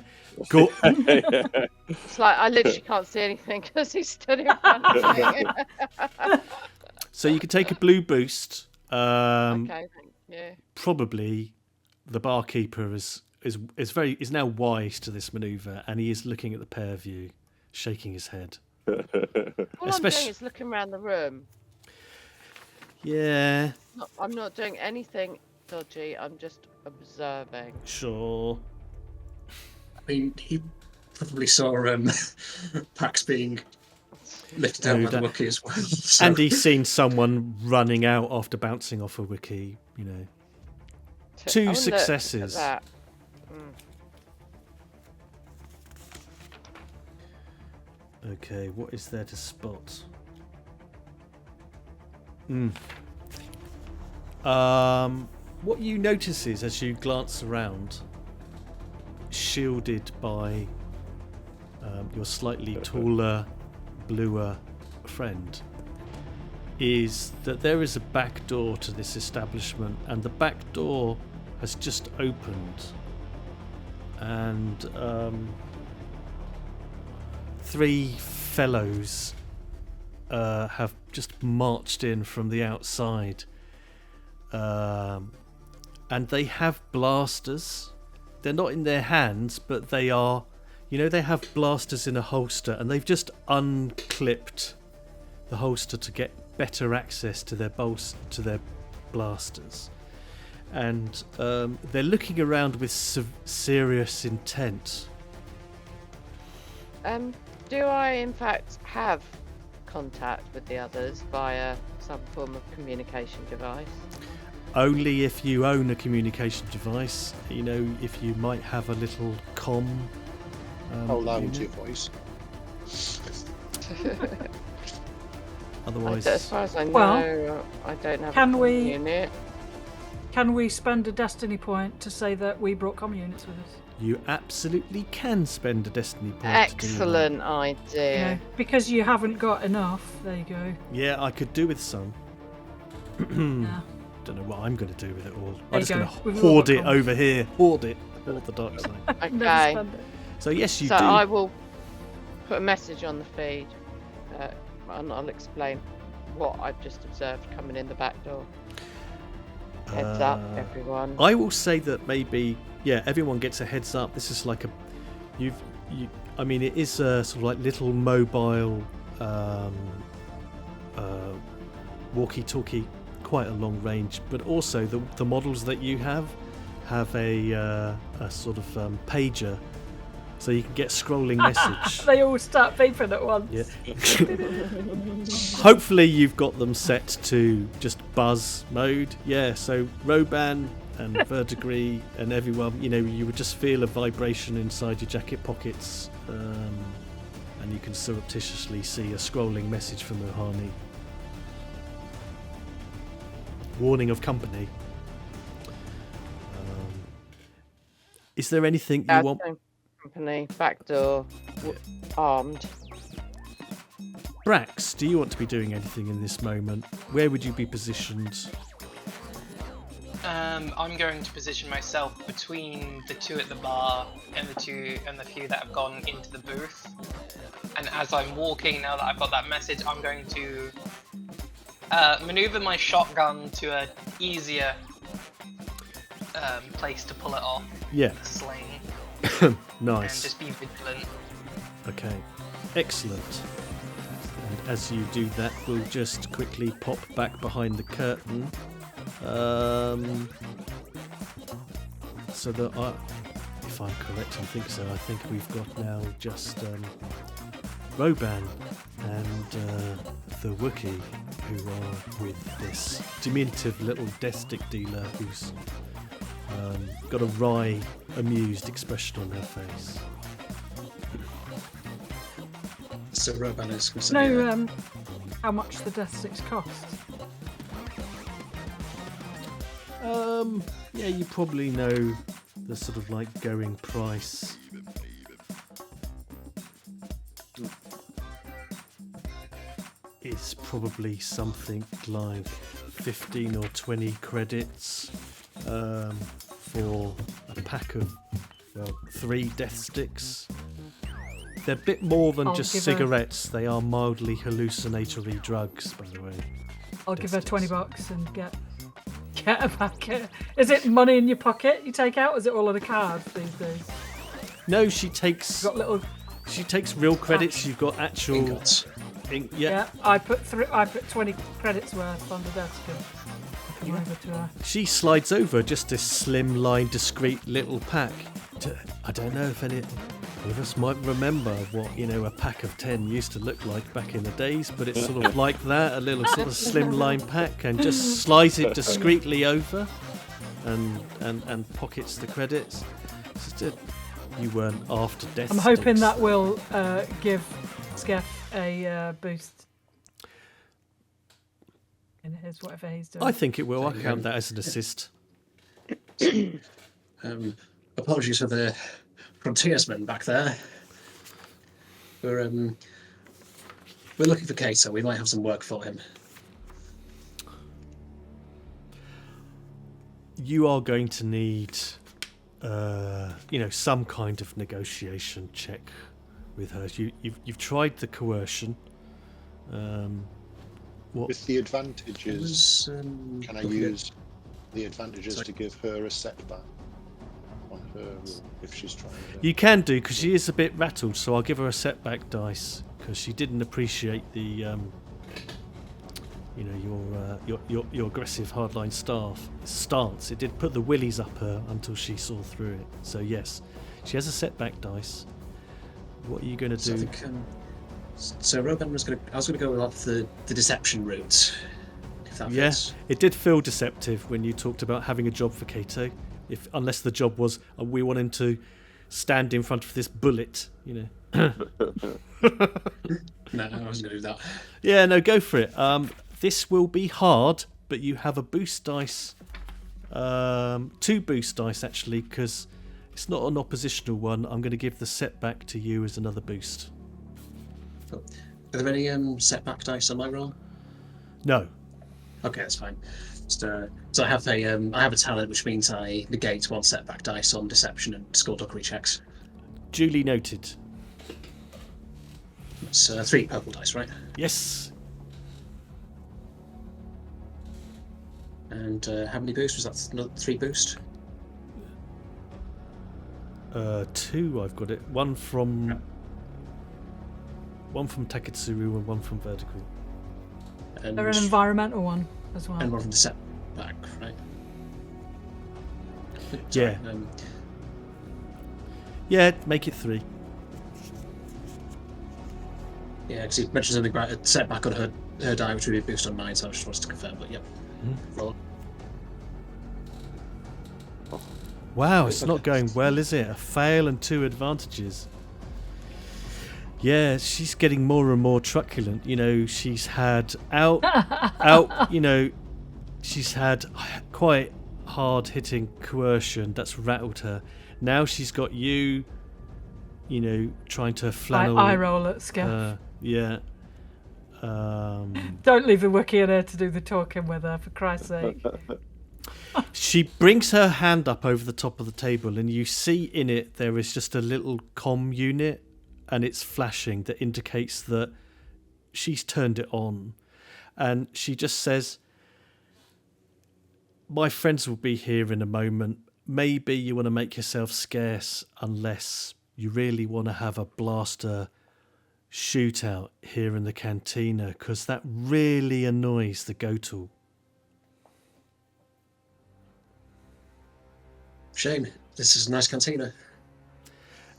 Go. It's like I literally can't see anything because he's stood in front of me. So you can take a blue boost. Okay, thank you. Probably the barkeeper is now wise to this manoeuvre, and he is looking at the pair of you, shaking his head. All I'm doing is looking around the room. Yeah, I'm not doing anything dodgy. I'm just observing. sure. I mean, he probably saw Pax being lifted out by the Wookiee as well. So. And he's seen someone running out after bouncing off a Wookiee, you know. I 2 wonder if successes. that- Okay, what is there to spot? What you notice is, as you glance around, shielded by your slightly taller, bluer friend, is that there is a back door to this establishment, and the back door has just opened, and 3 fellows have just marched in from the outside, and they have blasters. They're not in their hands, but they are, they have blasters in a holster, and they've just unclipped the holster to get better access to their blasters, and they're looking around with serious intent. Do I in fact have contact with the others via some form of communication device? Only if you own a communication device. If you might have a little comm. How loud unit. is your voice? Otherwise, As far as I know, Well, I don't have can a we- unit. Can we spend a destiny point to say that we brought comm units with us? you absolutely can spend a destiny point. Excellent You idea. know, because you haven't got enough. There you go. Yeah, I could do with some. Yeah. Don't know what I'm going to do with it all. There I'm you just going go. to We've all hoard got it comms. over here. Hoard the dark side. Okay. Never spend it. So yes, you So do. I will put a message on the feed, and I'll explain what I've just observed coming in the back door. Heads up, everyone. I will say that maybe, everyone gets a heads up. This is like I mean, it is a sort of like little mobile walkie-talkie, quite a long range, but also the models that you have a sort of pager, so you can get scrolling message. They all start beeping at once. Yeah. Hopefully you've got them set to just buzz mode. Yeah, so Roban and Verdigris and everyone, you would just feel a vibration inside your jacket pockets, and you can surreptitiously see a scrolling message from Ohani. Warning of company. Is there anything you want? Company, back door, armed. Brax, do you want to be doing anything in this moment? Where would you be positioned? I'm going to position myself between the two at the bar and the few that have gone into the booth. And as I'm walking, now that I've got that message, I'm going to maneuver my shotgun to an easier place to pull it off. Yeah. Sling. Nice. And just be vigilant. Okay. Excellent. And as you do that, we'll just quickly pop back behind the curtain. So that if I'm correct, I think so. I think we've got now just Roban and the Wookiee, who are with this diminutive little death stick dealer who's got a wry, amused expression on her face. So Roban is going to say... know how much the death sticks cost? Yeah, you probably know the sort of like going price. It's probably something like 15 or 20 credits for a pack of 3 death sticks. They're a bit more than just cigarettes. They are mildly hallucinatory drugs, by the way. I'll give her $20 and get a packet. Is it money in your pocket you take out? Or is it all on a card these days? No, she takes. Got little. She takes real credits. You've got actual. Ingots. Yeah, I put 20 credits worth on the desk. And over to her. She slides over just this slim-line, discreet little pack. I don't know if any of us might remember what a pack of 10 used to look like back in the days, but it's sort of like that, a little sort of slim-line pack, and just slides it discreetly over, and pockets the credits. You weren't after death. I'm hoping that will give Skeff a boost in his whatever he's doing. I think it will. I count that as an assist. Apologies for the frontiersman back there. We're looking for Kato. We might have some work for him. You are going to need, some kind of negotiation check with her. You've tried the coercion. With the advantages, can I use the advantages Sorry. to give her a setback on her roll if she's trying to... You can do, because she is a bit rattled, so I'll give her a setback dice, because she didn't appreciate the, your aggressive hardline stance. It did put the willies up her until she saw through it. So yes, she has a setback dice. What are you going to do? So I think, so Roban was going to... I was going to go with the deception route, if that fits. It did feel deceptive when you talked about having a job for Kato. Unless the job was, we want him to stand in front of this bullet, No, I wasn't going to do that. Yeah, no, go for it. This will be hard, but you have a boost dice. 2 boost dice, actually, because it's not an oppositional one. I'm going to give the setback to you as another boost. Cool. Are there any setback dice on my roll? No. Okay, that's fine. So I have a talent, which means I negate 1 setback dice on deception and skullduggery checks. Duly noted. It's 3 purple dice, right? Yes. And how many boosts? Was that another 3 boost? 2, I've got it. One from Taketsuru and 1 from Vertical. And, They're an environmental one as well. and 1 from the setback, right? Yeah. Sorry, Yeah, make it 3. yeah, because you mentioned something about a setback on her die, which would be a boost on mine, so I just wanted to confirm. But yep. Roll. Wow, it's not going well, is it? A fail and 2 advantages. Yeah, she's getting more and more truculent. You know, she's had she's had quite hard-hitting coercion that's rattled her. Now she's got you, trying to flannel. I roll at Skiff. Yeah. Don't leave the Wookiee in here to do the talking with her, for Christ's sake. She brings her hand up over the top of the table, and you see in it there is just a little comm unit, and it's flashing that indicates that she's turned it on. And she just says, "My friends will be here in a moment. Maybe you want to make yourself scarce unless you really want to have a blaster shootout here in the cantina, because that really annoys the Gotal." Shame. This is a nice cantina.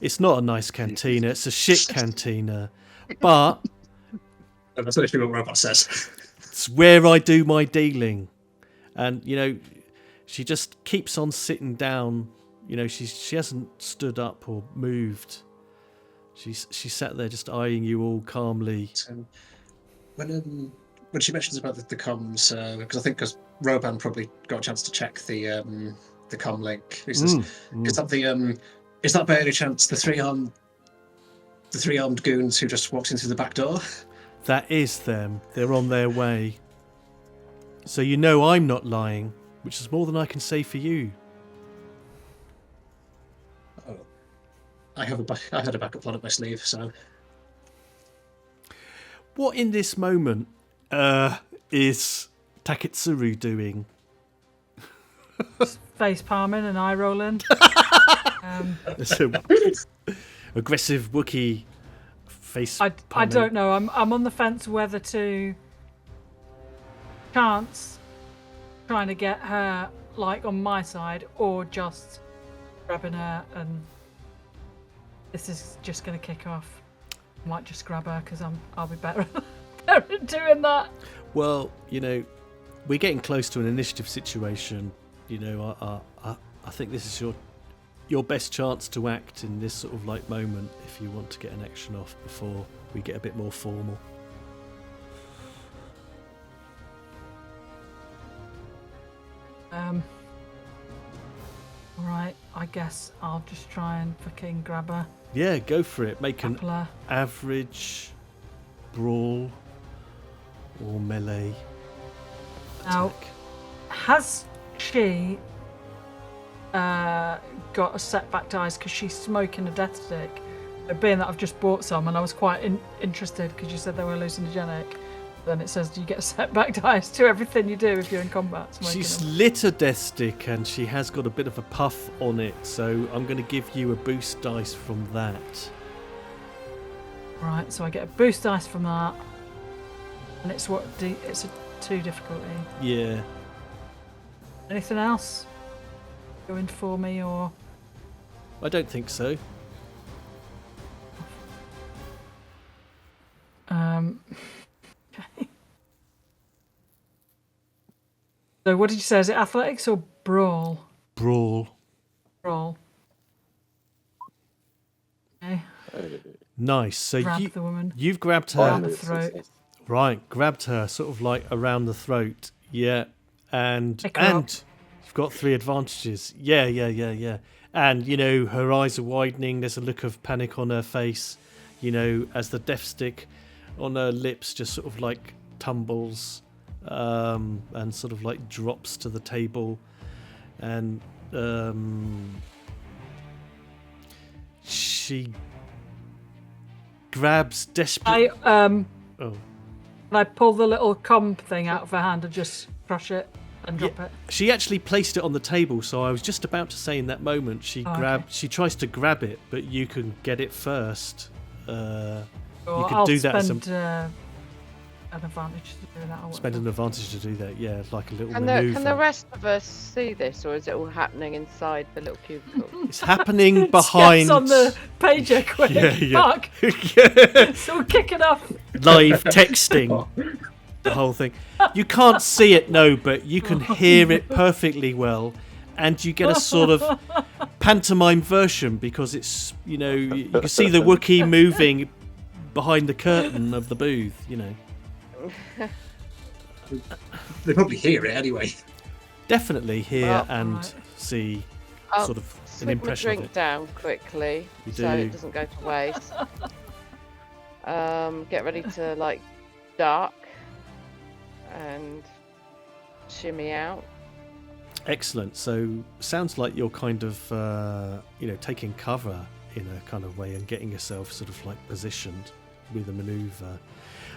It's not a nice cantina, it's a shit cantina. But That's literally what Robot says. it's where I do my dealing. And, she just keeps on sitting down. She hasn't stood up or moved. She sat there just eyeing you all calmly. So, when she mentions about the comms, because I think Roban probably got a chance to check the comm link. He says, is that by any chance the three-armed goons who just walked in through the back door? That is them. They're on their way. So I'm not lying, which is more than I can say for you. Oh, I had a backup plan up my sleeve. So, what in this moment is Taketsuru doing? Face palming and eye rolling. It's a aggressive Wookiee face. I palming. don't know. I'm on the fence whether to chance trying to get her on my side or just grabbing her, and this is just going to kick off. I might just grab her because I'll be better at doing that. Well, we're getting close to an initiative situation. I think this is your best chance to act in this sort of moment if you want to get an action off before we get a bit more formal. Alright, I guess I'll just try and fucking grab her. Yeah, go for it. Make an Grapple her. average brawl or melee Now, attack. has she got a setback dice because she's smoking a death stick? Being that I've just bought some and I was quite interested because you said they were hallucinogenic. Then it says, do you get a setback dice to everything you do if you're in combat? She's Them? lit a death stick and she has got a bit of a puff on it, so I'm going to give you a boost dice from that. Right, so I get a boost dice from that, and it's it's a 2 difficulty. Yeah. Anything else going for me, or? I don't think so. Okay. So what did you say? Is it athletics or brawl? Brawl. Brawl. Okay. Nice. So Grab the woman. you've grabbed her. Around the throat. Right, grabbed her sort of around the throat. Yeah. And Pick her up. you've got 3 advantages. Yeah. And, her eyes are widening. There's a look of panic on her face, as the death stick on her lips just sort of tumbles and sort of drops to the table. And she grabs desperately. I pull the little comp thing out of her hand and just crush it and drop it. She actually placed it on the table, so I was just about to say in that moment she she tries to grab it, but you can get it first. You could I'll do that as spend an advantage to do that. Or spend whatever. an advantage to do that. Yeah, like a little Can maneuver. the rest of us see this, or is it all happening inside the little cubicle? It's happening It's behind on the pager quick. Yeah. Fuck. It's all kicking off. live texting. the whole thing. You can't see it, no, but you can hear it perfectly well, and you get a sort of pantomime version because it's, you know, you can see the Wookiee moving behind the curtain of the booth, you know. They probably hear it anyway. Definitely hear Well, and right. see I'll sort of an slip my impression of drink it. down quickly You so do. it doesn't go to waste. Get ready to like duck and shimmy out. Excellent. So sounds like you're kind of, you know, taking cover in a kind of way and getting yourself sort of like positioned with a maneuver.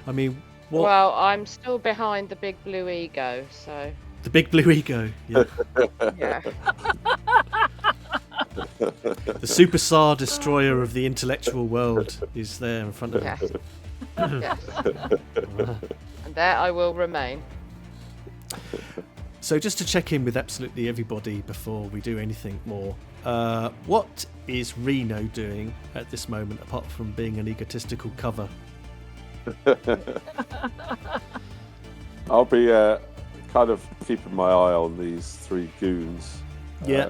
I mean, what Well, I'm still behind the big blue ego, so the big blue ego, yeah, yeah. the Super Sar destroyer of the intellectual world is there in front of Yes. you. Yes. And there I will remain. So just to check in with absolutely everybody before we do anything more, what is Reno doing at this moment apart from being an egotistical cover? I'll be kind of keeping my eye on these three goons. Yeah.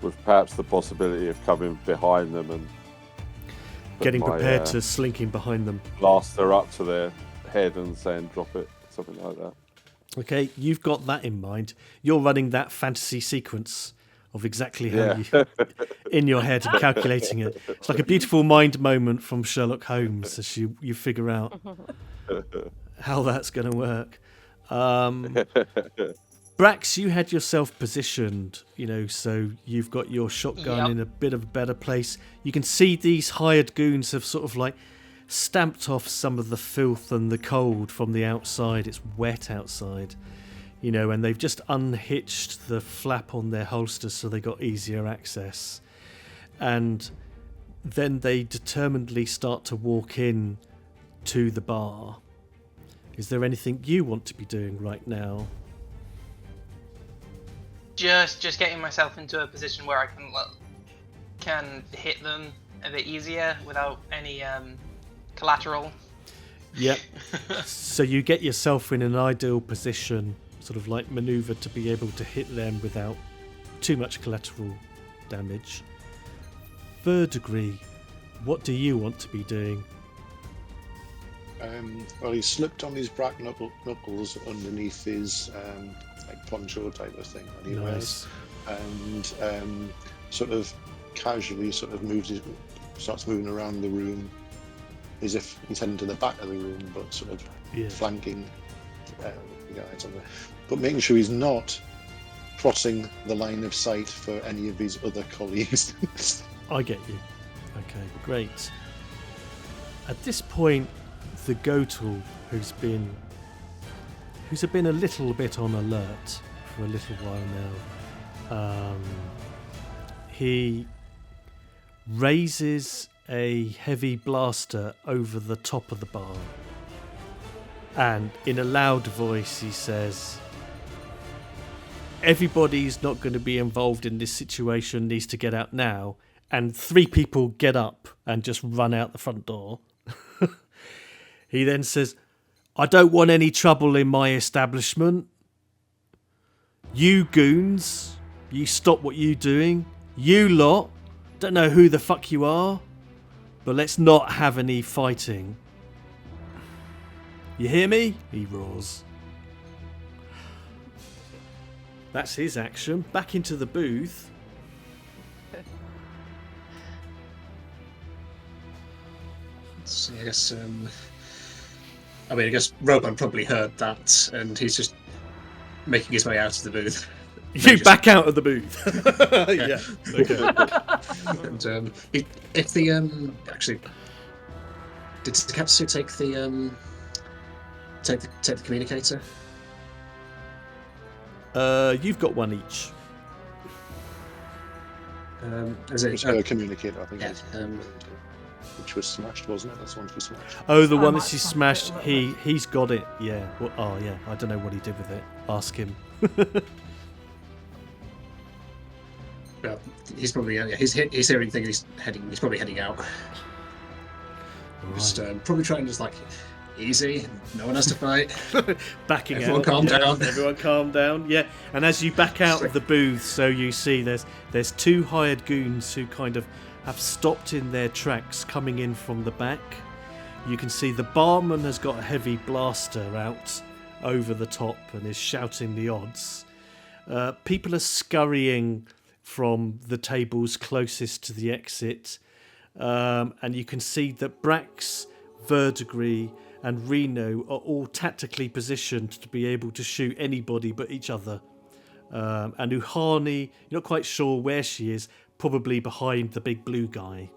With perhaps the possibility of coming behind them and Getting my, prepared to slinking behind them. blaster up to their head and saying drop it, something like that. Okay, you've got that in mind. You're running that fantasy sequence of exactly how Yeah. you in your head and calculating it. It's like a beautiful mind moment from Sherlock Holmes as you figure out how that's going to work. Brax, you had yourself positioned, you know, so you've got your shotgun Yep. in a bit of a better place. You can see these hired goons have sort of like stamped off some of the filth and the cold from the outside. It's wet outside, you know, and they've just unhitched the flap on their holsters so they got easier access. And then they determinedly start to walk in to the bar. Is there anything you want to be doing right now? Just getting myself into a position where I can hit them a bit easier without any collateral. Yep. So you get yourself in an ideal position, sort of like maneuver to be able to hit them without too much collateral damage. Third degree, what do you want to be doing? Well, he slipped on his black knuckles underneath his like poncho type of thing that he wears, and sort of casually sort of starts moving around the room as if he's heading to the back of the room, but sort of flanking the guys on there, but making sure he's not crossing the line of sight for any of his other colleagues. I get you. Okay, great. At this point, the Gotal, who's been a little bit on alert for a little while now, he raises a heavy blaster over the top of the bar, and in a loud voice he says, everybody's not going to be involved in this situation needs to get out now. And 3 people get up and just run out the front door. He then says, I don't want any trouble in my establishment. You goons, you stop what you're doing. You lot, don't know who the fuck you are, but let's not have any fighting. You hear me? He roars. That's his action. Back into the booth. So I guess, I guess Roban probably heard that, and he's just making his way out of the booth. You back out of the booth. Yeah. Okay. And if the actually, did Katsu take the take the communicator? You've got one each. Is it? It's a communicator, I think. Yeah, Which was smashed, wasn't it? That's the one she smashed. Oh, the I one that might she smash it smashed. a little He's got it. Yeah. Well, oh yeah. I don't know what he did with it. Ask him. Well, he's probably he's hearing things. He's probably heading out. Right. Just probably trying to just like Easy. No one has to fight. Backing Everyone out. calm yeah, down. Everyone calm down. Yeah. And as you back out of the booth, so you see there's two hired goons who kind of have stopped in their tracks coming in from the back. You can see the barman has got a heavy blaster out over the top and is shouting the odds. People are scurrying from the tables closest to the exit. And you can see that Brax, Verdigris and Reno are all tactically positioned to be able to shoot anybody but each other. And Uhani, you're not quite sure where she is, probably behind the big blue guy.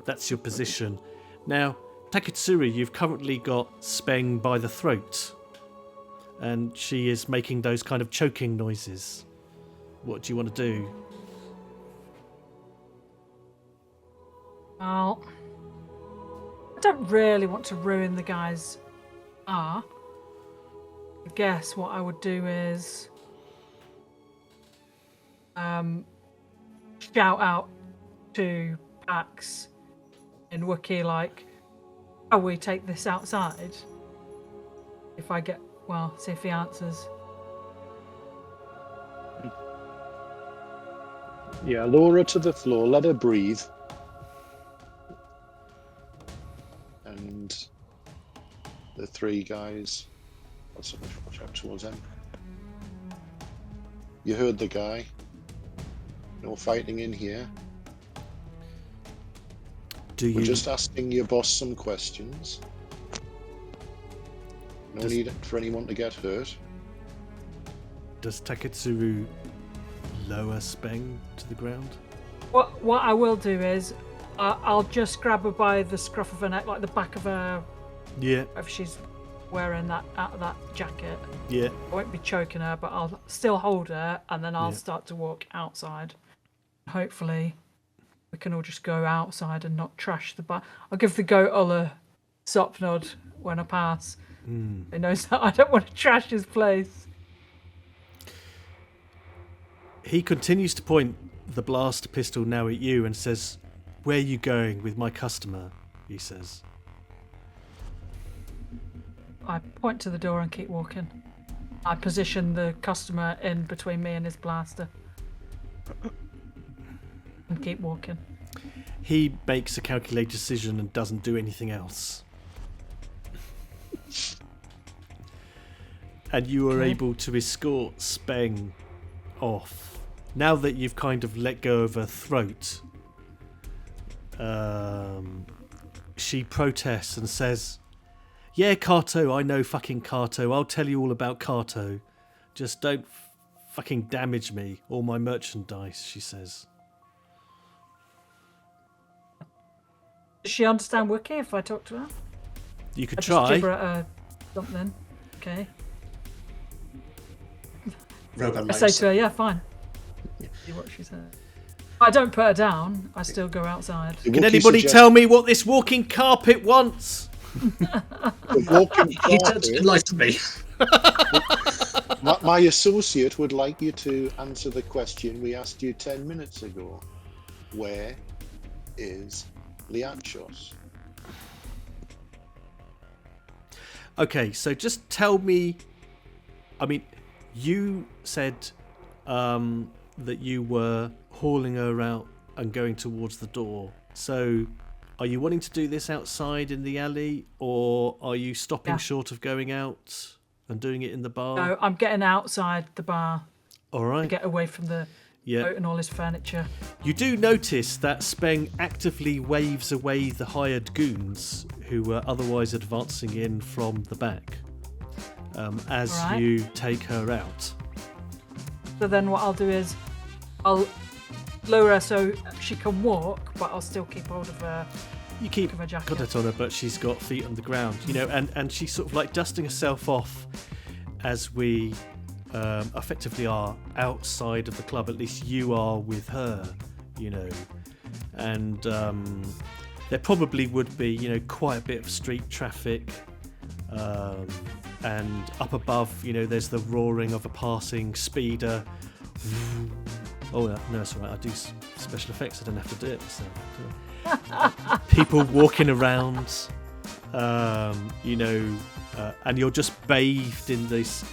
That's your position. Now, Taketsuru, you've currently got Speng by the throat. And she is making those kind of choking noises. What do you want to do? Well, I don't really want to ruin the guy's bar. I guess what I would do is shout out to Pax in Wookiee, like, "Oh, we take this outside." If I get, well, see if he answers. Yeah, lower her to the floor, let her breathe. And the three guys, let's watch out towards them. You heard the guy. No fighting in here. We're just asking your boss some questions. No need for anyone to get hurt. Does Taketsuru lower Speng to the ground? What I will do is I'll just grab her by the scruff of her neck, like the back of her. Yeah. If she's wearing that out of that jacket. Yeah. I won't be choking her, but I'll still hold her, and then I'll start to walk outside. Hopefully, we can all just go outside and not trash the bar. I'll give the goat a sop nod when I pass. He knows that I don't want to trash his place. He continues to point the blast pistol now at you and says, "Where are you going with my customer?" he says. I point to the door and keep walking. I position the customer in between me and his blaster. And keep walking. He makes a calculated decision and doesn't do anything else. And you are able to escort Speng off. Now that you've kind of let go of her throat, she protests and says, "Yeah, Kaa'to, I know fucking Kaa'to. I'll tell you all about Kaa'to. Just don't fucking damage me or my merchandise," she says. Does she understand Wookiee if I talk to her? You could I just try. gibber at her something. Okay. Roban I say to her, "Yeah, fine." See what she says. I don't put her down. I still go outside. Can anybody tell me what this walking carpet wants? The walking He turned to enlighten me. My associate would like you to answer the question we asked you 10 minutes ago. Where is Liachos? Okay, so just tell me. I mean, you said that you were hauling her out and going towards the door. So, are you wanting to do this outside in the alley, or are you stopping short of going out and doing it in the bar? No, I'm getting outside the bar. All right. To get away from the boat and all his furniture. You do notice that Speng actively waves away the hired goons who were otherwise advancing in from the back as you take her out. So then what I'll do is I'll lower her so she can walk, but I'll still keep hold of her. You keep her jacket. contact on her, but she's got feet on the ground, you know, and she's sort of like dusting herself off as we effectively are outside of the club. At least you are with her, you know, and there probably would be, you know, quite a bit of street traffic, and up above, you know, there's the roaring of a passing speeder. Oh no, it's all right. I do special effects. I don't have to do it. So, people walking around. you know, and you're just bathed in this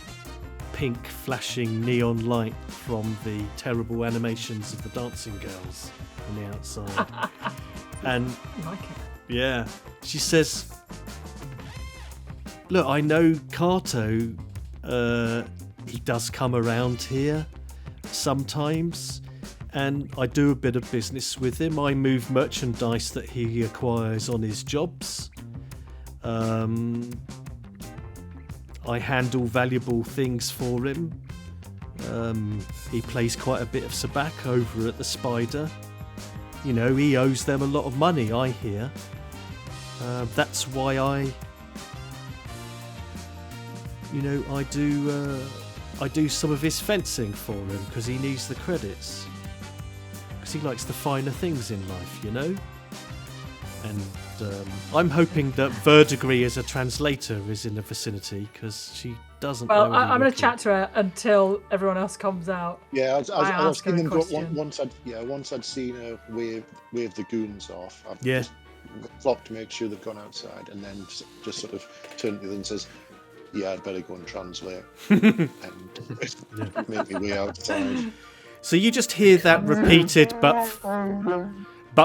pink flashing neon light from the terrible animations of the dancing girls on the outside. And I like it. yeah, she says, look, I know Kaa'to, he does come around here sometimes, and I do a bit of business with him. I move merchandise that he acquires on his jobs. I handle valuable things for him. He plays quite a bit of SABACC over at the Spider. You know, he owes them a lot of money, I hear. That's why I do some of his fencing for him, because he needs the credits. Because he likes the finer things in life, you know? And I'm hoping that Verdigris as a translator is in the vicinity, because she doesn't know. I'm going to chat to her until everyone else comes out. Yeah, I was her a thinking question. once I'd seen her wave the goons off. I've Yeah. just flopped to make sure they've gone outside, and then just sort of turned to them and says, "Yeah, I'd better go and translate," and make me way outside. So you just hear that repeated, but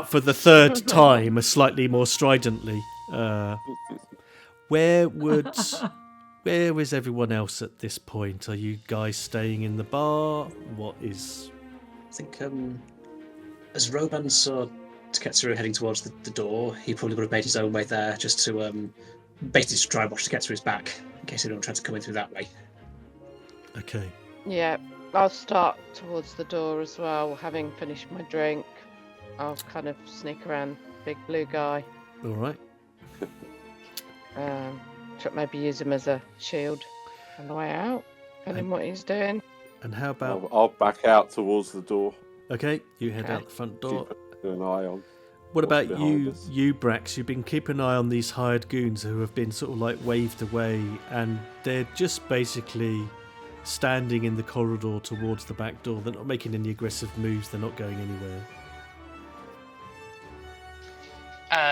for the third time, slightly more stridently. Where is everyone else at this point? Are you guys staying in the bar? What is? I think as Roban saw Taketsuru heading towards the door, he probably would have made his own way there just to basically just try and watch Taketsuru's back in case anyone tried to come in through that way. Okay. Yeah, I'll start towards the door as well, having finished my drink. I'll kind of sneak around big blue guy. All right. Maybe use him as a shield on the way out, depending what he's doing. And how about? I'll back out towards the door. Okay, you head out the front door. Keep an eye on. What about behind you, us. Brax? You've been keeping an eye on these hired goons who have been sort of like waved away, and they're just basically standing in the corridor towards the back door. They're not making any aggressive moves. They're not going anywhere.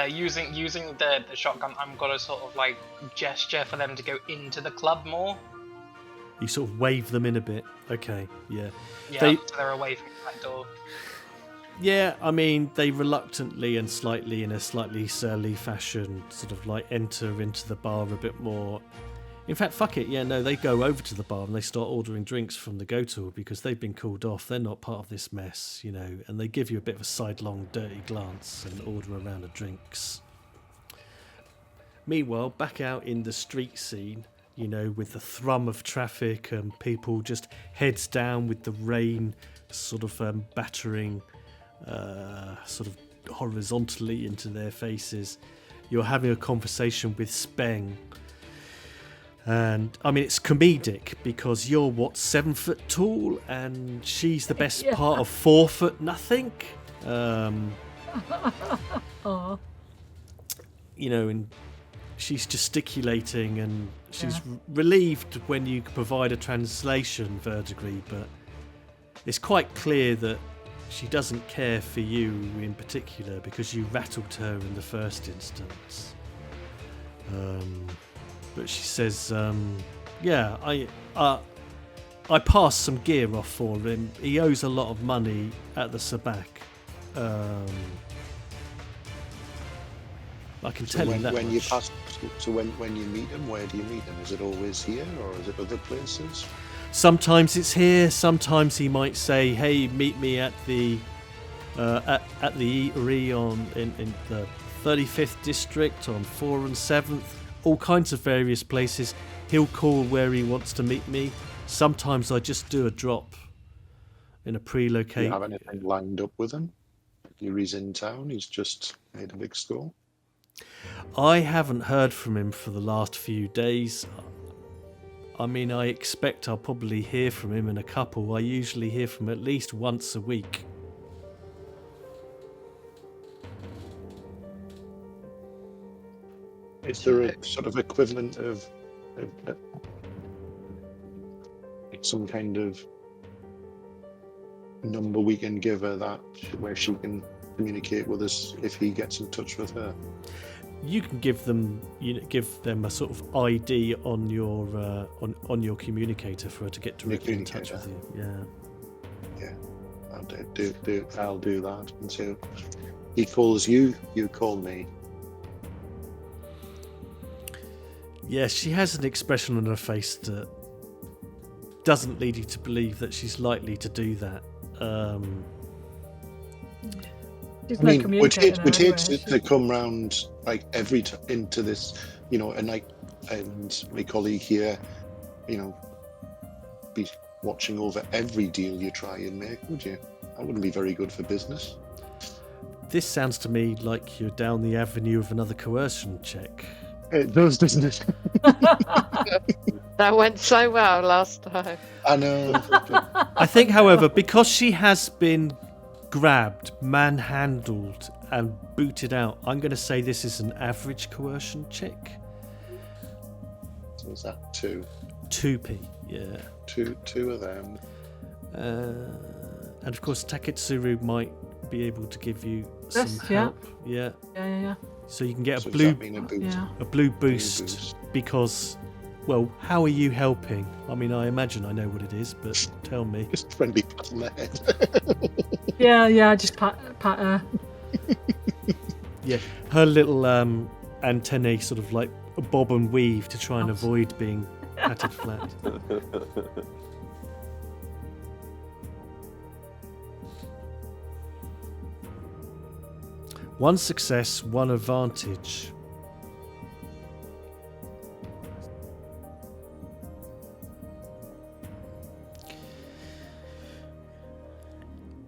Using the shotgun, I'm gonna sort of like gesture for them to go into the club more. You sort of wave them in a bit. Okay, yeah. Yeah, They- so they're away from that door. Yeah, I mean, they reluctantly and slightly in a slightly surly fashion sort of like enter into the bar a bit more. In fact, fuck it, yeah, no, they go over to the bar and they start ordering drinks from the go-to because they've been called off. They're not part of this mess, you know, and they give you a bit of a sidelong, dirty glance and order a round of drinks. Meanwhile, back out in the street scene, you know, with the thrum of traffic and people just heads down with the rain sort of battering sort of horizontally into their faces. You're having a conversation with Speng. And I mean, it's comedic because you're 7 foot tall, and she's the best part of 4 foot nothing. You know, and she's gesticulating, and she's relieved when you provide a translation, Verdigris, but it's quite clear that she doesn't care for you in particular because you rattled her in the first instance. But she says, yeah, I passed some gear off for him. He owes a lot of money at the SABACC. I can tell you that when much. you pass. So when you meet him, where do you meet him? Is it always here, or is it other places? Sometimes it's here. Sometimes he might say, "Hey, meet me at the eatery in the 35th district on 4 and 7th." All kinds of various places. He'll call where he wants to meet me. Sometimes I just do a drop in a Do pre-locate. you have anything lined up with him? He's in town. He's just made a big score. I haven't heard from him for the last few days. I mean, I expect I'll probably hear from him in a couple. I usually hear from him at least once a week. Is there a sort of equivalent of some kind of number we can give her where she can communicate with us if he gets in touch with her? you can give them a sort of ID on your on your communicator for her to get directly in touch with you. Yeah, I'll do that. And so he calls you, you call me. Yeah, she has an expression on her face that doesn't lead you to believe that she's likely to do that. She's I no mean, would communicator hate anyway, to come round like into this, and my colleague here, be watching over every deal you try and make, would you? That wouldn't be very good for business. This sounds to me like you're down the avenue of another coercion check. It does, doesn't it? That went so well last time. I know. I think, however, because she has been grabbed, manhandled, and booted out, I'm going to say this is an average coercion check. So is that 2? 2p, yeah. Two of them. And of course, Taketsuru might be able to give you some help. Yeah. Yeah. So you can get So a does blue that mean a boot? Yeah. a blue boost because, well, how are you helping? I mean, I imagine I know what it is, but tell me. Just friendly pat on the head. Yeah, just pat her. Yeah, her little antennae sort of like bob and weave to try and avoid being patted flat. One success, one advantage.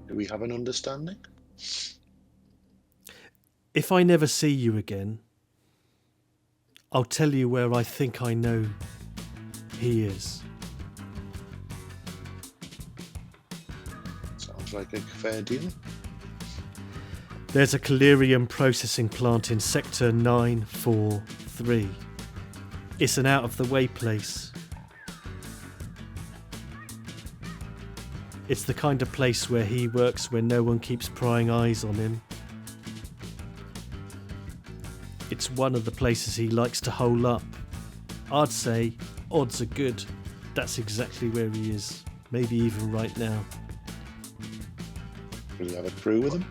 Do we have an understanding? If I never see you again, I'll tell you where I think I know he is. Sounds like a fair deal. There's a Calirium processing plant in Sector 943. It's an out-of-the-way place. It's the kind of place where he works when no one keeps prying eyes on him. It's one of the places he likes to hole up. I'd say odds are good. That's exactly where he is. Maybe even right now. Will you have a crew with him?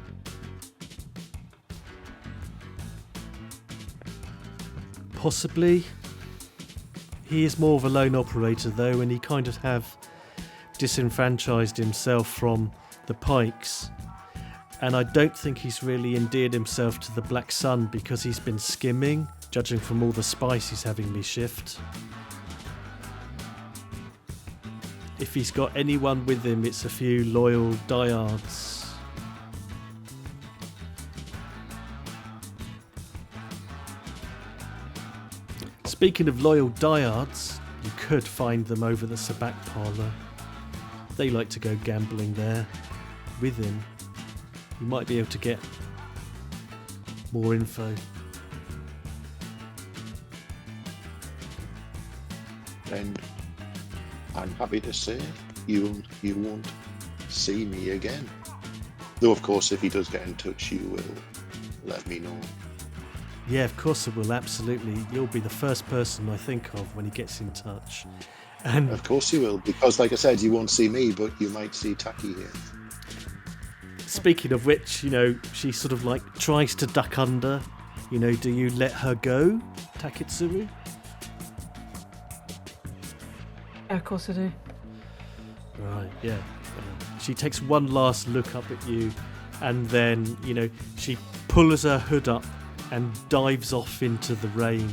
Possibly. He is more of a lone operator though, and he kind of have disenfranchised himself from the Pikes. And I don't think he's really endeared himself to the Black Sun because he's been skimming, judging from all the spice he's having me shift. If he's got anyone with him, it's a few loyal diehards. Speaking of loyal diehards, you could find them over the SABACC Parlour. They like to go gambling there with him. You might be able to get more info. Then I'm happy to say you won't see me again. Though of course if he does get in touch you will let me know. Yeah, of course it will, absolutely. You'll be the first person I think of when he gets in touch. And Of course you will, because like I said, you won't see me, but you might see Taki here. speaking of which, she sort of like tries to duck under. Do you let her go, Taketsuru? Yeah, of course I do. Right, yeah. She takes one last look up at you, and then, she pulls her hood up and dives off into the rain,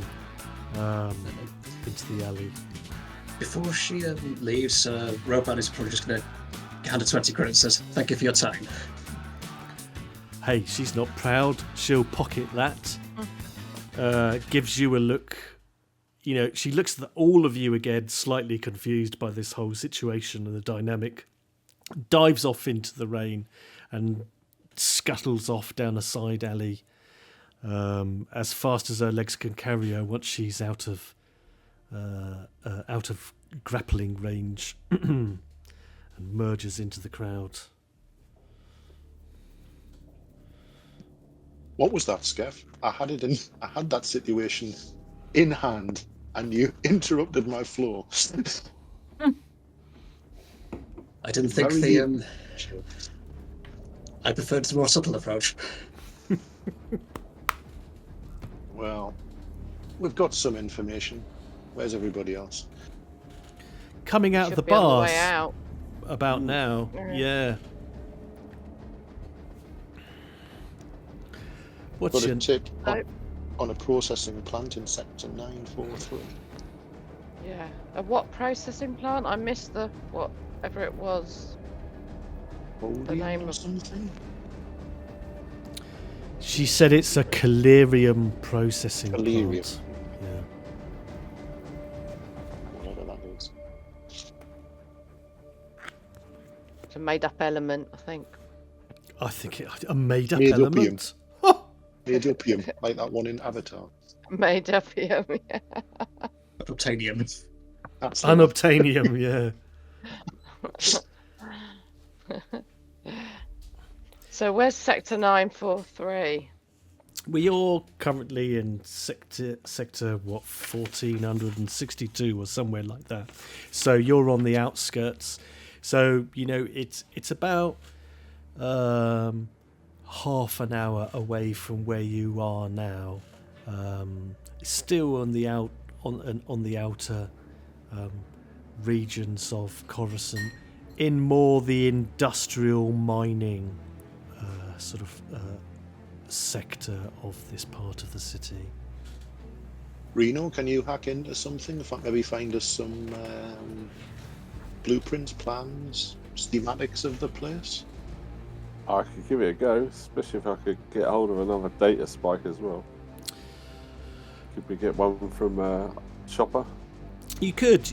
into the alley. Before she leaves, Roban is probably just going to hand her 20 credits and says, "Thank you for your time." Hey, she's not proud. She'll pocket that. Gives you a look. She looks at all of you again, slightly confused by this whole situation and the dynamic. Dives off into the rain and scuttles off down a side alley as fast as her legs can carry her once she's out of grappling range and merges into the crowd. What was that, Skeff? I had that situation in hand, and you interrupted my flow. I didn't think Very I preferred the more subtle approach. Well, we've got some information. Where's everybody else? Coming out of the Should be on the bars way out. about now. Yeah. What's Got your a tip No. on a processing plant in sector 943. Yeah. What processing plant? I missed the whatever it was. Holding name or of- something? She said it's a calerium processing Calerium. plant. Yeah. Whatever that is. It's a made-up element, I think. I think a made-up Made element. Made opium, like that one in Avatar. Made up, yeah. Obtainium. That's the one. Unobtainium, yeah. So where's sector 943? You're currently in sector 1462 or somewhere like that. So you're on the outskirts. So it's about half an hour away from where you are now. Still on the outer regions of Coruscant, in more the industrial mining sort of sector of this part of the city. Reno, can you hack into something? Maybe find us some blueprints, plans, schematics of the place? I could give it a go, especially if I could get hold of another data spike as well. Could we get one from Chopper? You could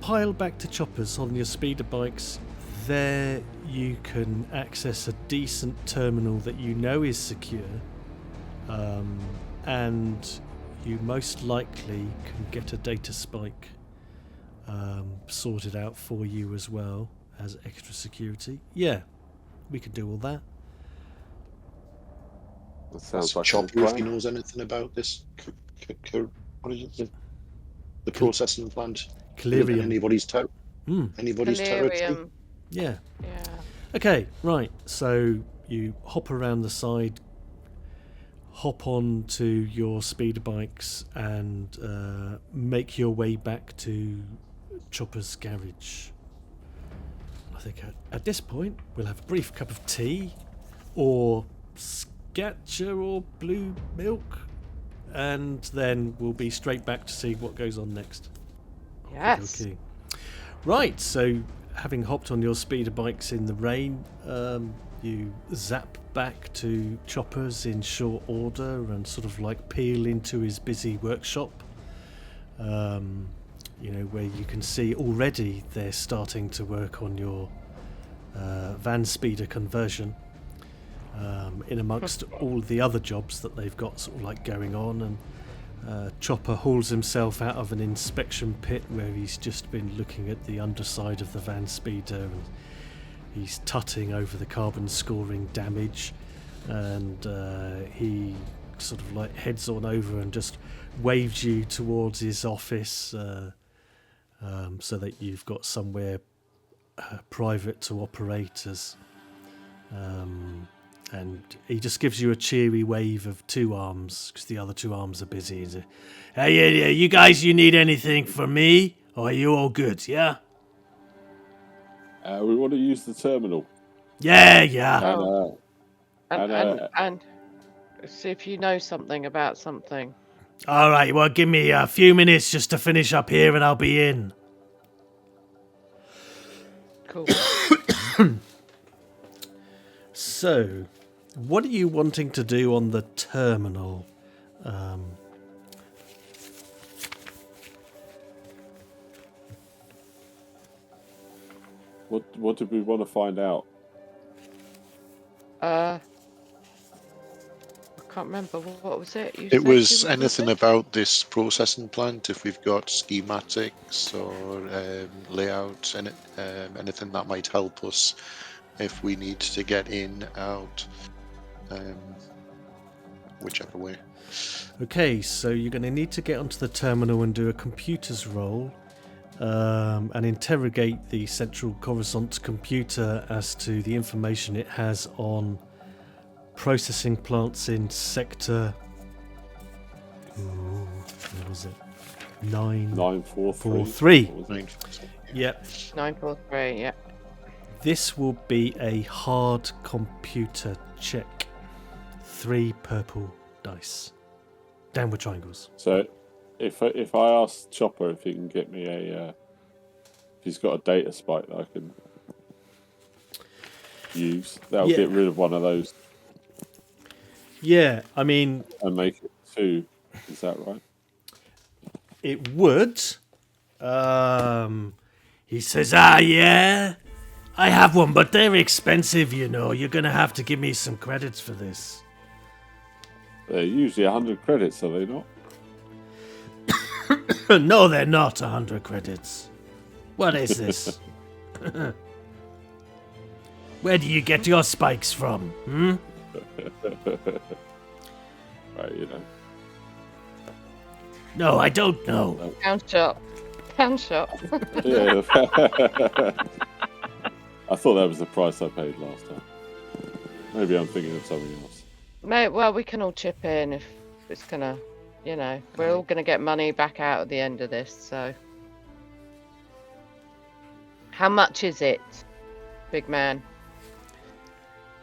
pile back to Choppers on your speeder bikes. There you can access a decent terminal that you know is secure, and you most likely can get a data spike sorted out for you as well as extra security. Yeah, we could do all that. That sounds like a Chopper, if he plan. knows anything about this. What is it? The processing plant. Calerium. Anybody's anybody's territory. Delirium. Yeah. Yeah. Okay, right. So you hop around the side, hop on to your speeder bikes, and make your way back to Chopper's garage. I think at this point we'll have a brief cup of tea, or scatcher or blue milk, and then we'll be straight back to see what goes on next. Yes. Okay. Right, so having hopped on your speeder bikes in the rain, you zap back to Chopper's in short order and sort of like peel into his busy workshop. Where you can see already they're starting to work on your van speeder conversion, in amongst all the other jobs that they've got sort of like going on. And Chopper hauls himself out of an inspection pit where he's just been looking at the underside of the van speeder, and he's tutting over the carbon scoring damage, and he sort of like heads on over and just waves you towards his office, so that you've got somewhere private to operate as. And he just gives you a cheery wave of two arms, because the other two arms are busy. He's hey, yeah, you guys, you need anything from me? Or are you all good, yeah? We want to use the terminal. Yeah. And see if you know something about something. All right, well, give me a few minutes just to finish up here and I'll be in. Cool. So, what are you wanting to do on the terminal? What did we want to find out? I can't remember. What was it? You It said was you- anything about this processing plant, if we've got schematics or layouts, and anything that might help us if we need to get in, out. whichever way. Okay, so you're going to need to get onto the terminal and do a computer's roll and interrogate the central Coruscant computer as to the information it has on processing plants in sector... What was it? 943. 3. Yep. 943, yeah. This will be a hard computer check. 3 purple dice. Downward triangles. So, if I ask Chopper if he can get me if he's got a data spike that I can use, that'll get rid of one of those. Yeah, I mean... And make it 2. Is that right? It would. He says, yeah, I have one, but they're expensive, you know. You're going to have to give me some credits for this. They're usually 100 credits, are they not? No, they're not 100 credits. What is this? Where do you get your spikes from? Right, you know. No, I don't know. Pound shop. Pound shop. Yeah. I thought that was the price I paid last time. Maybe I'm thinking of something else. Mate, well, we can all chip in if it's gonna, we're all gonna get money back out at the end of this, so. How much is it, big man?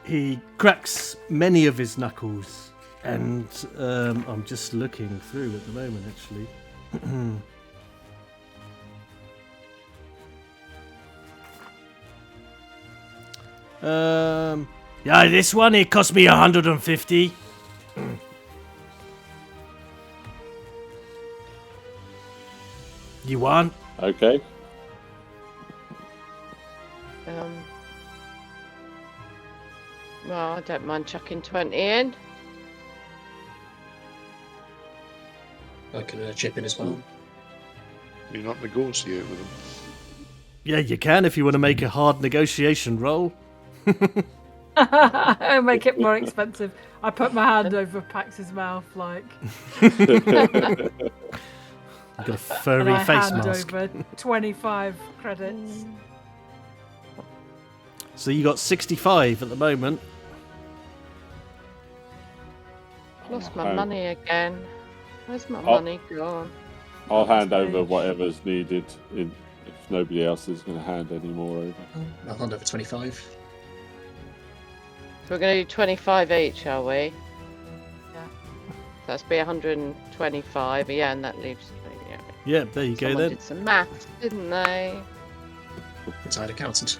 He cracks many of his knuckles, and I'm just looking through at the moment, actually. Yeah, this one, it cost me 150. You want? Okay. Well, I don't mind chucking 20 in. I can chip in as well. You're not negotiate with them. Yeah, you can if you want to make a hard negotiation roll. I'll make it more expensive. I put my hand over Pax's mouth, like. You've got a furry and I face hand mask. over 25 credits. So you got 65 at the moment. Lost my money again. Where's my money gone? I'll hand over whatever's needed if nobody else is going to hand any more over. I'll hand over 25. So we're going to do 25 each, are we? Yeah. That's be 125. Yeah, and that leaves. Yeah. Yeah, there you go Someone then. did some maths, didn't they? Inside accountant.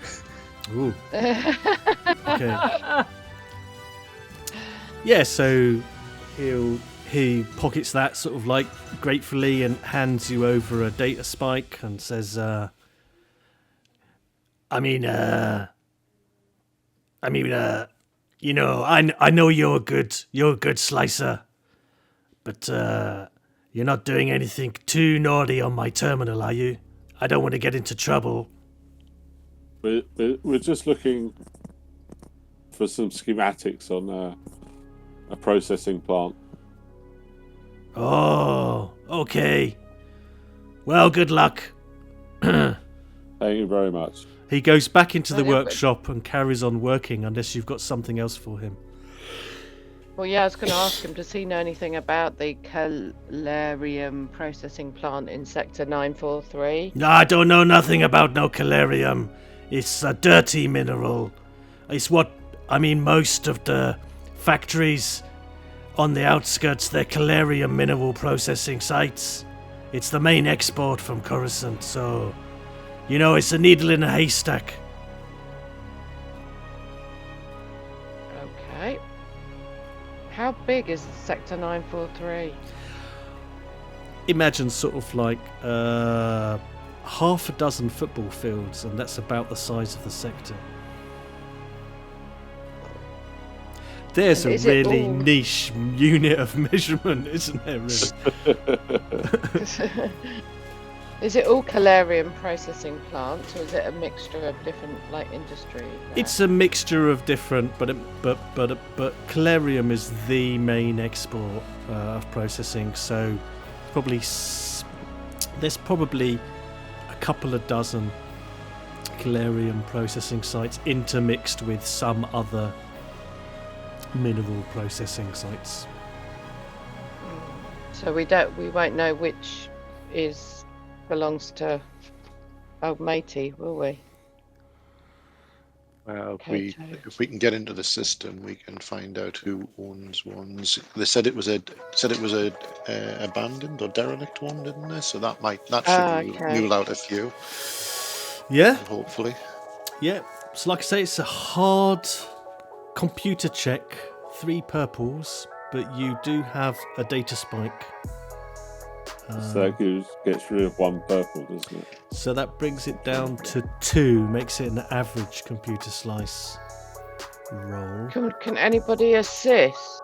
Ooh. Okay. Yeah, so he pockets that sort of like gratefully and hands you over a data spike and says, I know you're a good slicer, but you're not doing anything too naughty on my terminal, are you? I don't want to get into trouble. We're just looking for some schematics on a processing plant. Oh, okay. Well, good luck. Thank you very much. He goes back into the Oh, yeah, but- workshop and carries on working unless you've got something else for him. Well, yeah, I was going to ask him, does he know anything about the calarium processing plant in Sector 943? No, I don't know nothing about no calarium. It's a dirty mineral. It's most of the factories on the outskirts, they're calarium mineral processing sites. It's the main export from Coruscant, so, it's a needle in a haystack. Okay. How big is Sector 943? Imagine sort of like half a dozen football fields, and that's about the size of the sector. There's And a is it really all- niche unit of measurement, isn't there, really? Is it all calarium processing plants, or is it a mixture of different like industry? It's a mixture of different, but calarium is the main export of processing. So there's probably a couple of dozen calarium processing sites intermixed with some other mineral processing sites. So we won't know which belongs to old matey, will we? Well, Okay, if we can get into the system, we can find out who owns ones. They said it was a abandoned or derelict one, didn't they? So that should rule out a few. Yeah, Hopefully. yeah. So like I say, it's a hard computer check. 3 purples, but you do have a data spike. So that gets rid of 1 purple, doesn't it? So that brings it down to 2, makes it an average computer slice roll. Can anybody assist?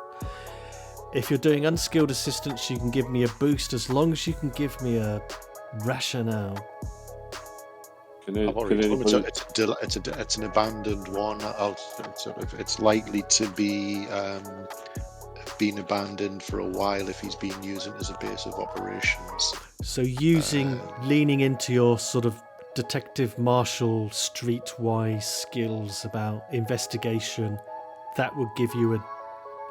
If you're doing unskilled assistance, you can give me a boost as long as you can give me a rationale. It's an abandoned one. It's likely to be been abandoned for a while if he's been using it as a base of operations. So leaning into your sort of detective marshal streetwise skills about investigation, that would give you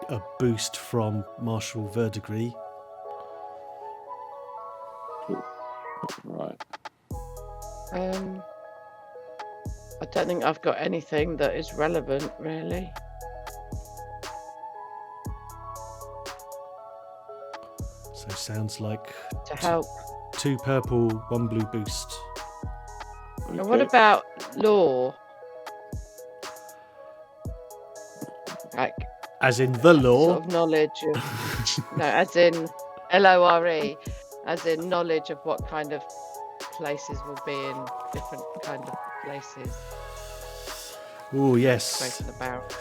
a boost from Marshal Verdigris. Right. I don't think I've got anything that is relevant, really. So sounds like To help. 2 purple, 1 blue boost. And what about law? Like, As in the law? sort of knowledge of, no, as in LORE, as in knowledge of what kind of places will be in different kind of places. Oh yes. Both about.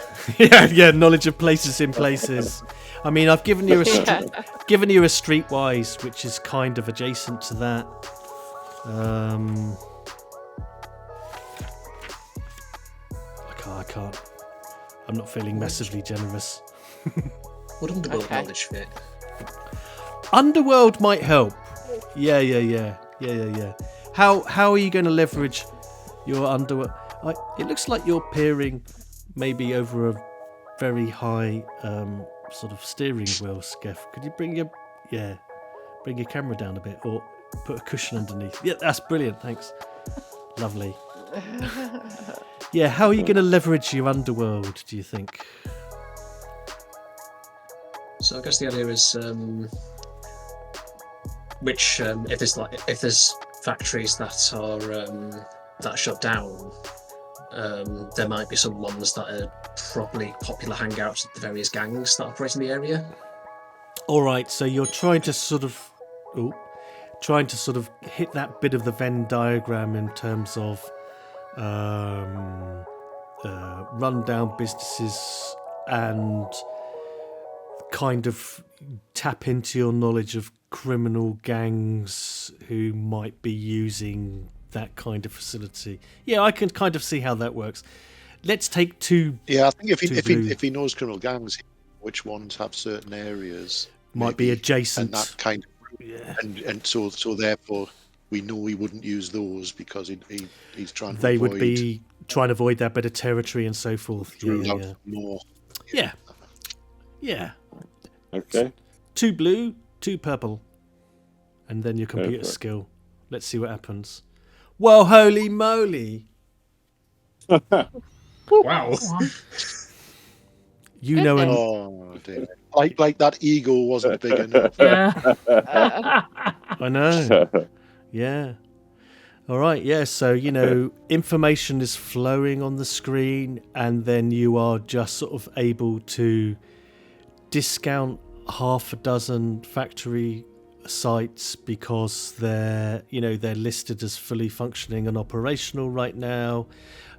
yeah, knowledge of places in places. I mean, I've given you a streetwise, which is kind of adjacent to that. I can't. I'm not feeling massively generous. Would Underworld knowledge fit? Underworld might help. Yeah. How are you going to leverage your Underworld? It looks like you're peering maybe over a very high sort of steering wheel, Skeff. Could you bring your camera down a bit, or put a cushion underneath? Yeah, that's brilliant. Thanks. Lovely. Yeah, how are you going to leverage your Underworld, do you think? So I guess the idea is if there's factories that are shut down, there might be some ones that are probably popular hangouts of the various gangs that operate in the area. All right, so you're trying to sort of hit that bit of the Venn diagram in terms of rundown businesses and kind of tap into your knowledge of criminal gangs who might be using that kind of facility. Yeah, I can kind of see how that works. Let's take 2. Yeah, I think if he knows criminal gangs, which ones have certain areas might be adjacent, and that kind of, and so therefore we know he wouldn't use those because he's trying to avoid, would be trying to avoid that bit of territory and so forth. More. Yeah. Okay. 2 blue, 2 purple, and then your computer skill. Let's see what happens. Well, holy moly! Wow. You know, Oh dear. Like that ego wasn't big enough. Yeah. I know. Yeah. All right. Yeah. So, information is flowing on the screen, and then you are just sort of able to discount half a dozen factory sites because they're listed as fully functioning and operational right now.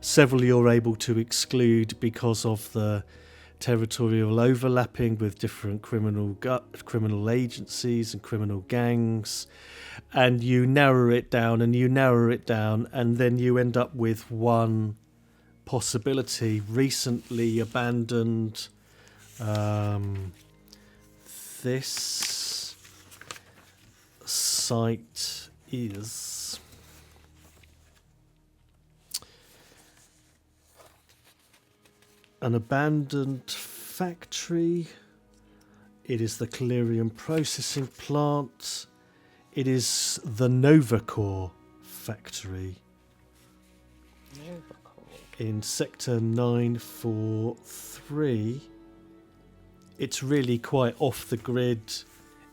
Several you're able to exclude because of the territorial overlapping with different criminal agencies and criminal gangs, and you narrow it down and you narrow it down, and then you end up with one possibility. Recently abandoned. This site is an abandoned factory. It is the Calirium processing plant. It is the Novacore factory in sector 943. It's really quite off the grid.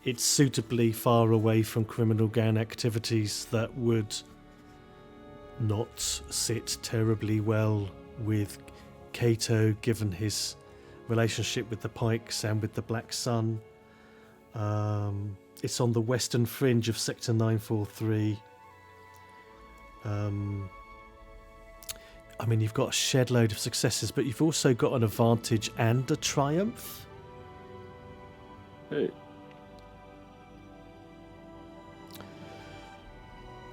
It's suitably far away from criminal gang activities that would not sit terribly well with Kaa'to, given his relationship with the Pikes and with the Black Sun. It's on the western fringe of sector 943. I mean, you've got a shed load of successes, but you've also got an advantage and a triumph. Hey.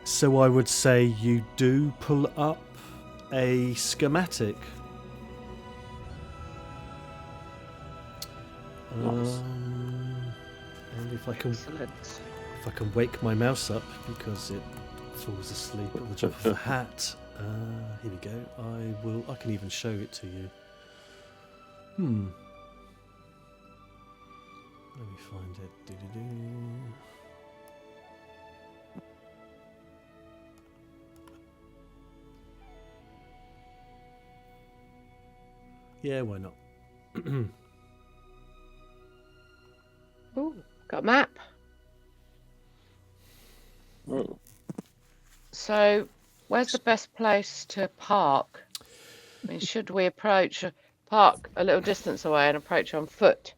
So I would say you do pull up a schematic. And if I can wake my mouse up because it falls asleep at the drop of a hat. Here we go. I can even show it to you. Let me find it. Yeah, why not? Ooh, got a map. Oh. So, where's the best place to park? I mean, should we park a little distance away and approach on foot?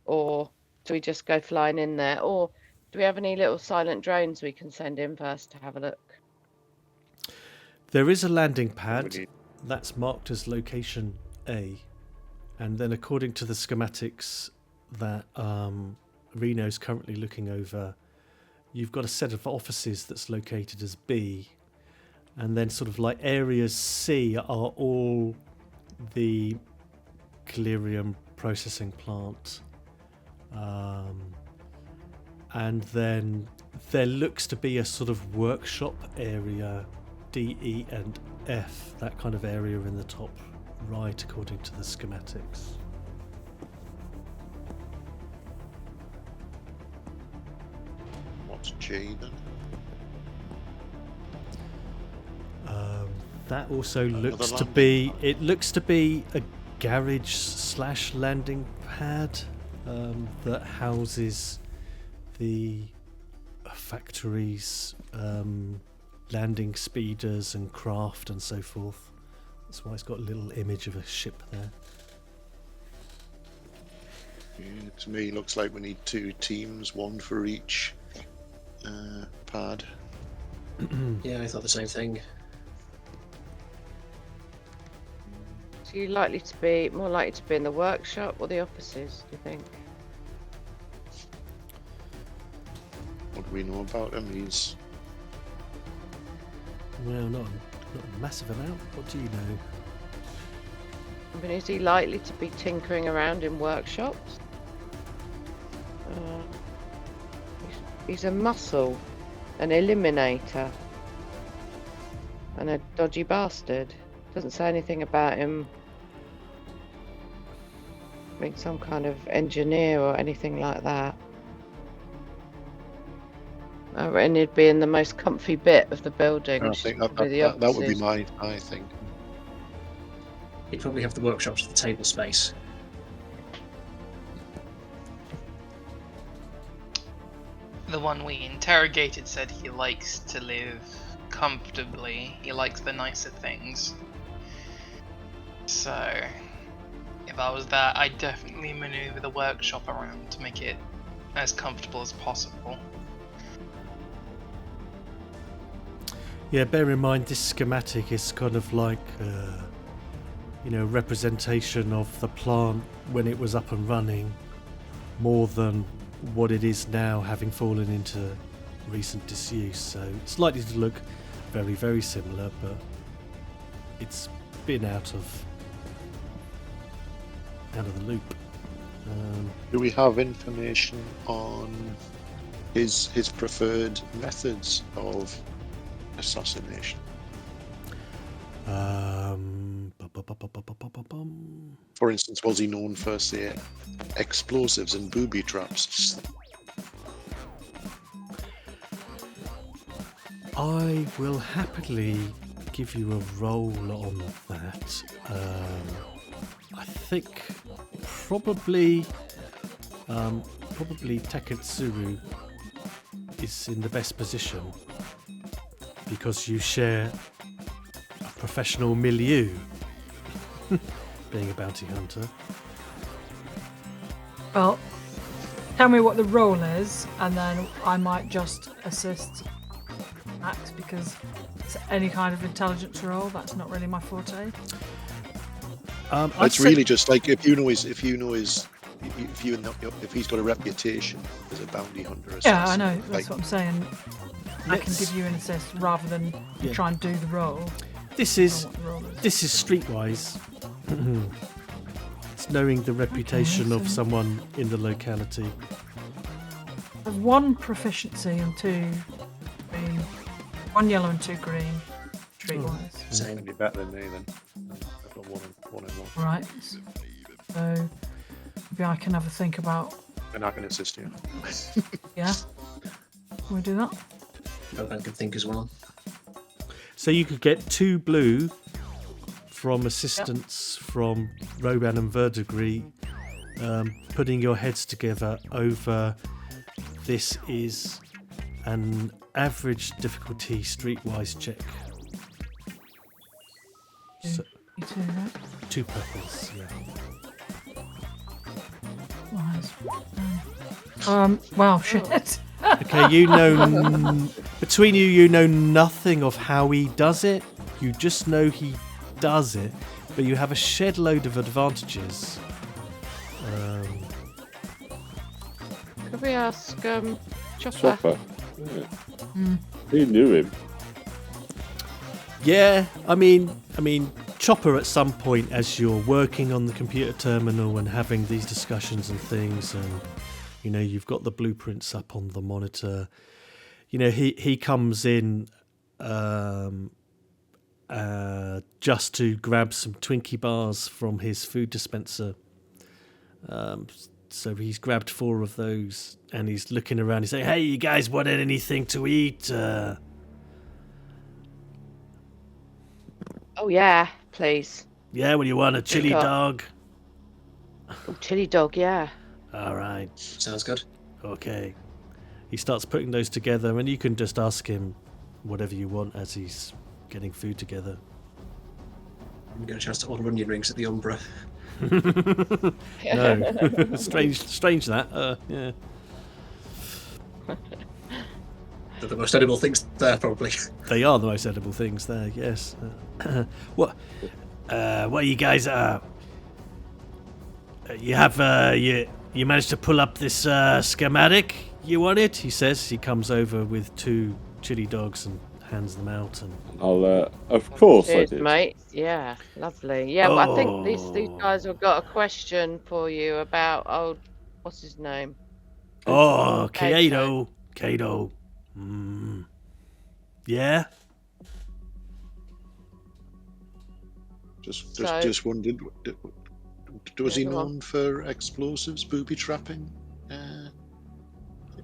Or do we just go flying in there? Or do we have any little silent drones we can send in first to have a look? There is a landing pad that's marked as location A. And then according to the schematics that Reno's currently looking over, you've got a set of offices that's located as B. And then sort of like areas C are all the Calirium processing plant. And then there looks to be a sort of workshop area, D, E and F, that kind of area in the top right according to the schematics. What's J then? That also looks to landing be, pad. it looks to be a garage / landing pad that houses the factories, landing speeders and craft and so forth. That's why it's got a little image of a ship there. Yeah, to me, looks like we need 2 teams, 1 for each pad. Yeah, I thought the same thing. So you likely to be more likely to be in the workshop or the offices, do you think? What do we know about him? He's Well, not a massive amount. What do you know? I mean, is he likely to be tinkering around in workshops? He's a muscle, an eliminator, and a dodgy bastard. Doesn't say anything about him being some kind of engineer or anything like that. And he'd be in the most comfy bit of the building. I which think is probably the that would be offices. I think. He'd probably have the workshops at the table space. The one we interrogated said he likes to live comfortably. He likes the nicer things. So, if I was that, I'd definitely maneuver the workshop around to make it as comfortable as possible. Yeah, bear in mind this schematic is kind of like representation of the plant when it was up and running, more than what it is now, having fallen into recent disuse. So it's likely to look very, very similar, but it's been out of the loop. Do we have information on his preferred methods of assassination? For instance, was he known for, say, explosives and booby traps? I will happily give you a roll on that. I think probably Taketsuru is in the best position because you share a professional milieu, being a bounty hunter. Well, tell me what the role is, and then I might just assist Max, because it's any kind of intelligence role. That's not really my forte. It's really just like if he's got a reputation as a bounty hunter. Yeah, I know. That's what I'm saying. I can give you an assist rather than try and do the role. This is streetwise. It's knowing the reputation of someone in the locality. There's 1 proficiency and 2 green, 1 yellow and 2 green, streetwise. Same. You're better than me then. I've got one and one. Right. So maybe I can have a think about. And I can assist you. Yeah. Can we do that? I can think as well. So you could get 2 blue from assistance from Roban and Verdigris, putting your heads together over. This is an average difficulty streetwise check. So, 2 purples, yeah. Wow, shit. Okay, between you know nothing of how he does it. You just know he does it, but you have a shed load of advantages. Could we ask Chopper? Chopper. Yeah. He knew him. Yeah, I mean, Chopper at some point, as you're working on the computer terminal and having these discussions and things, and you've got the blueprints up on the monitor. He comes in just to grab some Twinkie bars from his food dispenser. So he's grabbed 4 of those, and he's looking around. He's saying, "Hey, you guys want anything to eat?" Oh yeah, please. Yeah, what do you want? A chili dog? Oh, chili dog, yeah. All right. Sounds good. Okay. He starts putting those together, and you can just ask him whatever you want as he's getting food together. I'm getting a chance to order onion rings at the Umbra. No. strange that. Yeah. They're the most edible things there, probably. They are the most edible things there, yes. What you guys you have you managed to pull up this schematic? You want it? He says. He comes over with 2 chili dogs and hands them out. And I'll of course Cheers, I did. mate. Yeah, lovely. Yeah, but I think these guys have got a question for you about what's his name? Kaa'to. Yeah. Just wondered, was he known for explosives, booby trapping,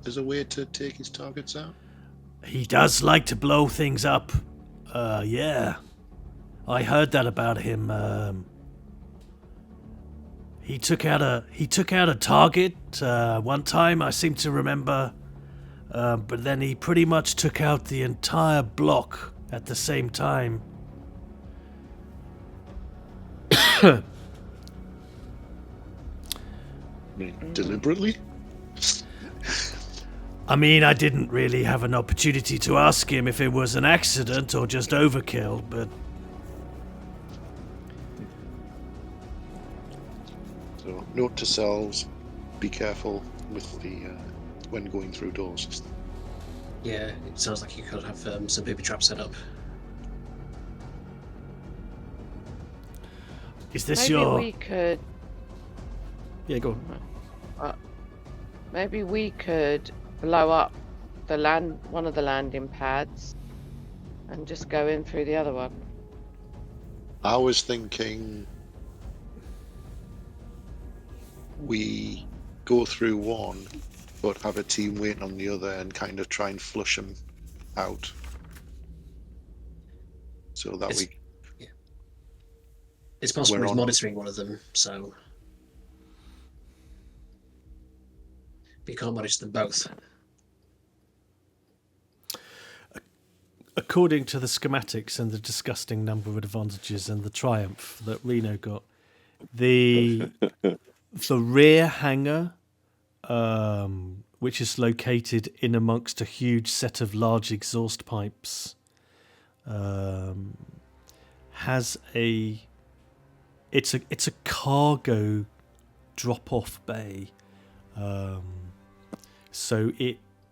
as a way to take his targets out? He does like to blow things up. Yeah. I heard that about him. He took out a target one time, I seem to remember. But then he pretty much took out the entire block at the same time. Deliberately? I mean, I didn't really have an opportunity to ask him if it was an accident or just overkill, but Note to selves: be careful with the when going through doors. Yeah, it sounds like you could have some booby traps set up. Is this Maybe your? we could. Yeah, go on. Maybe we could blow up one of the landing pads, and just go in through the other one. I was thinking we go through one, but have a team waiting on the other and kind of try and flush them out. So that It's possible We're he's on. monitoring one of them, so but you can't manage them both. According to the schematics and the disgusting number of advantages and the triumph that Reno got, the rear hangar, which is located in amongst a huge set of large exhaust pipes, has it's a cargo drop-off bay, so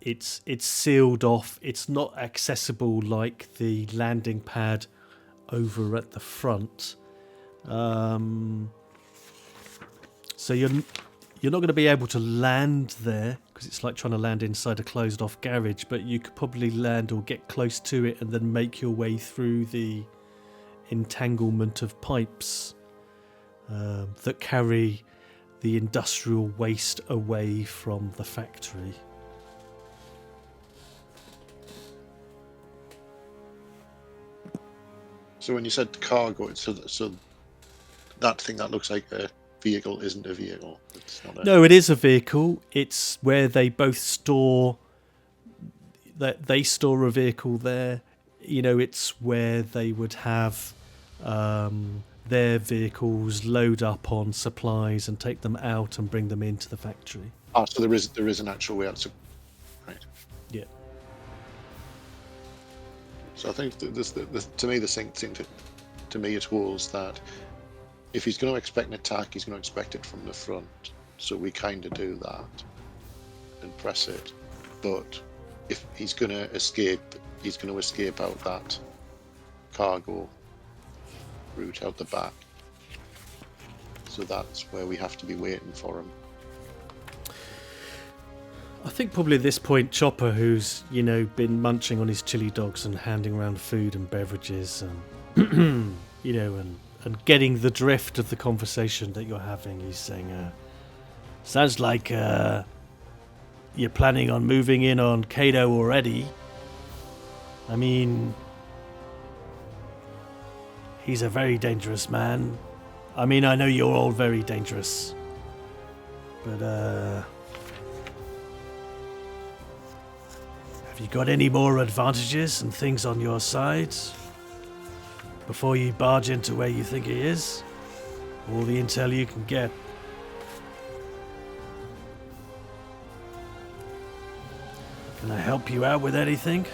it's sealed off. It's not accessible like the landing pad over at the front. So you're not going to be able to land there because it's like trying to land inside a closed off garage, but you could probably land or get close to it and then make your way through the entanglement of pipes that carry the industrial waste away from the factory. So when you said cargo, so that thing that looks like a vehicle isn't a vehicle. It's not a... No, it is a vehicle. It's where they both store. That they store a vehicle there. You know, it's where they would have their vehicles load up on supplies and take them out and bring them into the factory. Ah, so there is an actual way out. So, right. Yeah. So I think to me the thing to me it was that if he's going to expect an attack, he's going to expect it from the front. So we kind of do that and press it. But if he's going to escape, he's going to escape out that cargo route out the back. So that's where we have to be waiting for him. I think probably at this point, Chopper, who's, you know, been munching on his chili dogs and handing around food and beverages and, you know, and getting the drift of the conversation that you're having, he's saying, sounds like you're planning on moving in on Kato already. I mean, he's a very dangerous man. I mean, I know you're all very dangerous. But, have you got any more advantages and things on your side before you barge into where you think he is? All the intel you can get. Can I help you out with anything?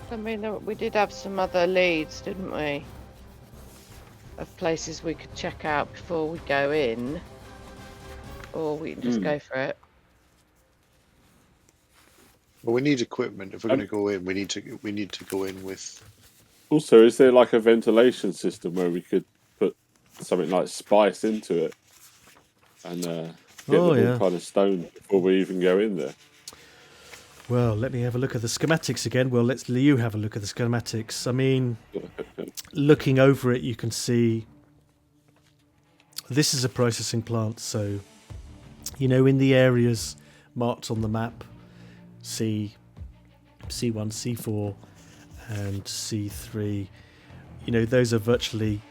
I mean, we did have some other leads, didn't we? Of places we could check out before we go in. Or we can just go for it. Well, we need equipment. If we're going to go in, we need to go in with. Also, is there like a ventilation system where we could put something like spice into it and get them all kind of stoned before we even go in there? Well, let me have a look at the schematics again. Well, let's you have a look at the schematics. I mean, looking over it, you can see this is a processing plant. So, you know, in the areas marked on the map, C1, C4, and C3, you know, those are virtually,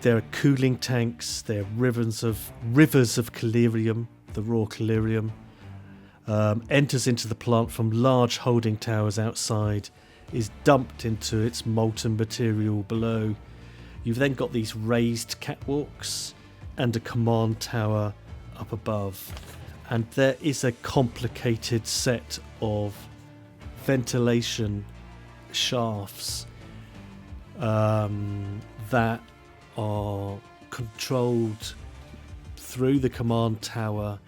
there are cooling tanks, there are rivers of collyrium, the raw collyrium, enters into the plant from large holding towers outside, is dumped into its molten material below. You've then got these raised catwalks and a command tower up above. And there is a complicated set of ventilation shafts that are controlled through the command tower.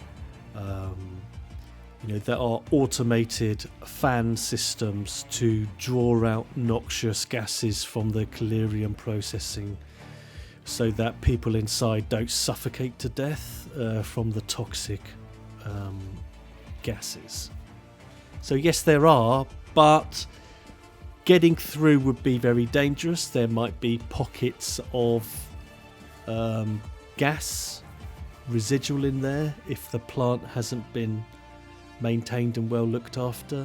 There are automated fan systems to draw out noxious gases from the Calirium processing so that people inside don't suffocate to death from the toxic gases. So yes, there are, but getting through would be very dangerous. There might be pockets of gas residual in there if the plant hasn't been maintained and well looked after,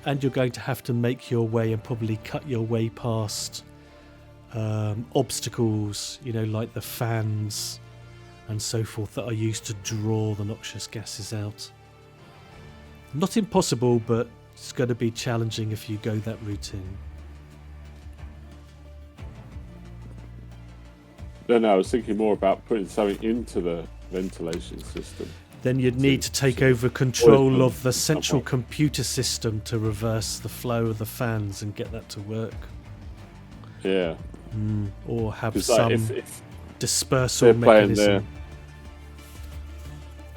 and you're going to have to make your way and probably cut your way past obstacles, like the fans and so forth that are used to draw the noxious gases out. Not impossible, but it's going to be challenging if you go that route in. No, I was thinking more about putting something into the ventilation system. Then you'd need to take over control of the central computer system to reverse the flow of the fans and get that to work. Yeah. Or have some if dispersal mechanism.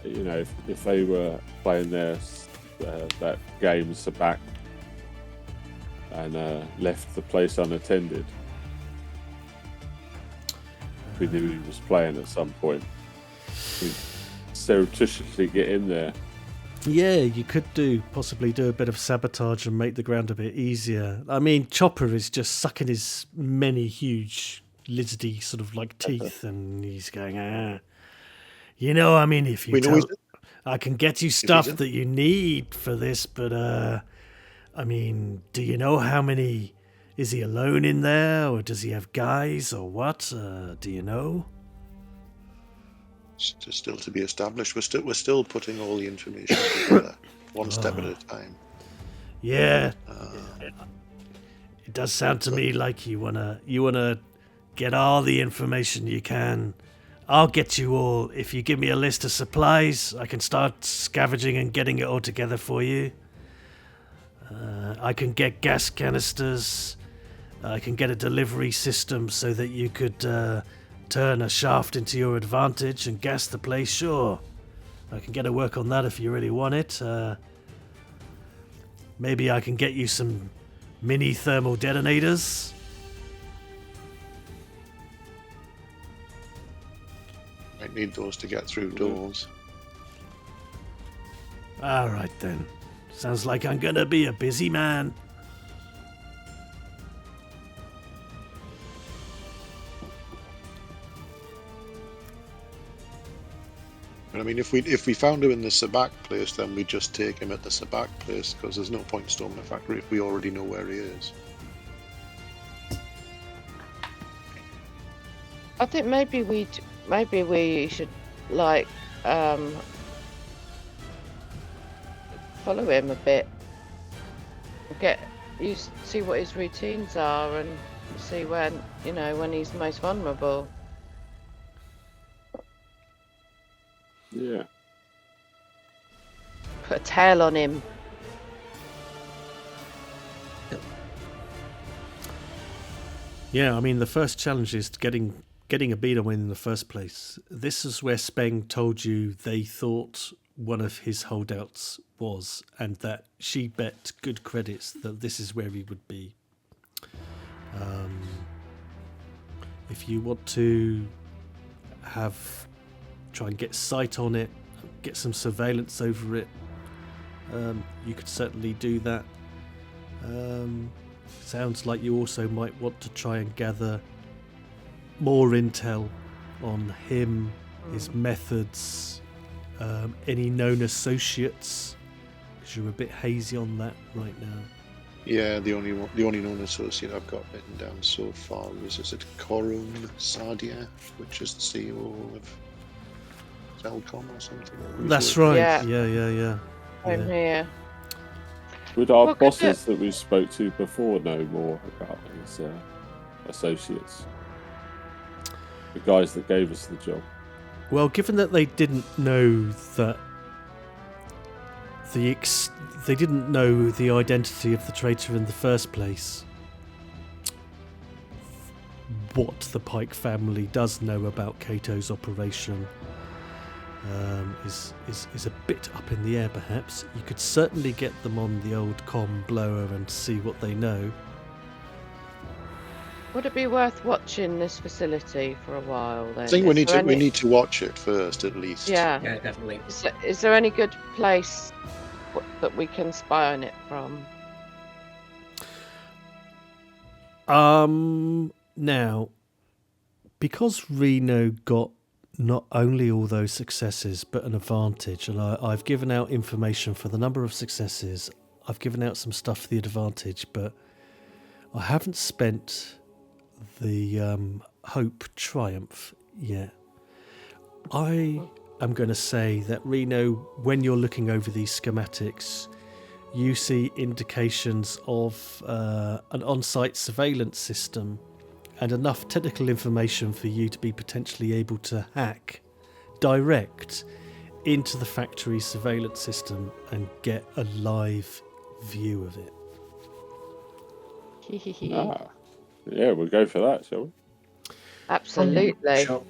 If they were playing that game SABACC and left the place unattended, we knew he was playing at some point. We'd surreptitiously get in there. Yeah, you could possibly do a bit of sabotage and make the ground a bit easier. I mean, Chopper is just sucking his many huge lizardy sort of like teeth, and he's going, if you tell, I can get you stuff that you need for this, but do you know how many? Is he alone in there, or does he have guys, or what? Do you know? Still to be established. We're still putting all the information together, one step at a time. Yeah, it does sound to me like you wanna get all the information you can. I'll get you all. If you give me a list of supplies, I can start scavenging and getting it all together for you. I can get gas canisters. I can get a delivery system so that you could turn a shaft into your advantage and gas the place. Sure, I can get to work on that if you really want it. Maybe I can get you some mini thermal detonators. Might need those to get through doors. All right then. Sounds like I'm gonna be a busy man. But I mean, if we found him in the SABACC place, then we just take him at the SABACC place, because there's no point storming the factory if we already know where he is. I think maybe we should follow him a bit. See what his routines are and see when he's most vulnerable. Yeah. Put a tail on him. Yeah, I mean, the first challenge is getting a beat on in the first place. This is where Speng told you they thought one of his holdouts was, and that she bet good credits that this is where he would be. If you want to try and get sight on it, get some surveillance over it, you could certainly do that. Sounds like you also might want to try and gather more intel on him, his methods, any known associates, because you're a bit hazy on that right now. Yeah, the only known associate I've got written down so far is it Korun Sadia, which is the CEO of Telcom or something. That's right. Yeah. I'm here. Would our bosses that we spoke to before know more about his associates? The guys that gave us the job. Well, given that they didn't know that they didn't know the identity of the traitor in the first place, what the Pike family does know about Kaato's operation is a bit up in the air. Perhaps you could certainly get them on the old comm blower and see what they know. Would it be worth watching this facility for a while then? I think we need to watch it first, at least. Yeah. Yeah, definitely. Is there any good place that we can spy on it from? Now, because Reno got not only all those successes but an advantage, and I've given out information for the number of successes. I've given out some stuff for the advantage, but I haven't spent the hope triumph yet. I am going to say that, Reno, when you're looking over these schematics, you see indications of an on-site surveillance system and enough technical information for you to be potentially able to hack direct into the factory surveillance system and get a live view of it. Yeah, we'll go for that, shall we? Absolutely. Sure.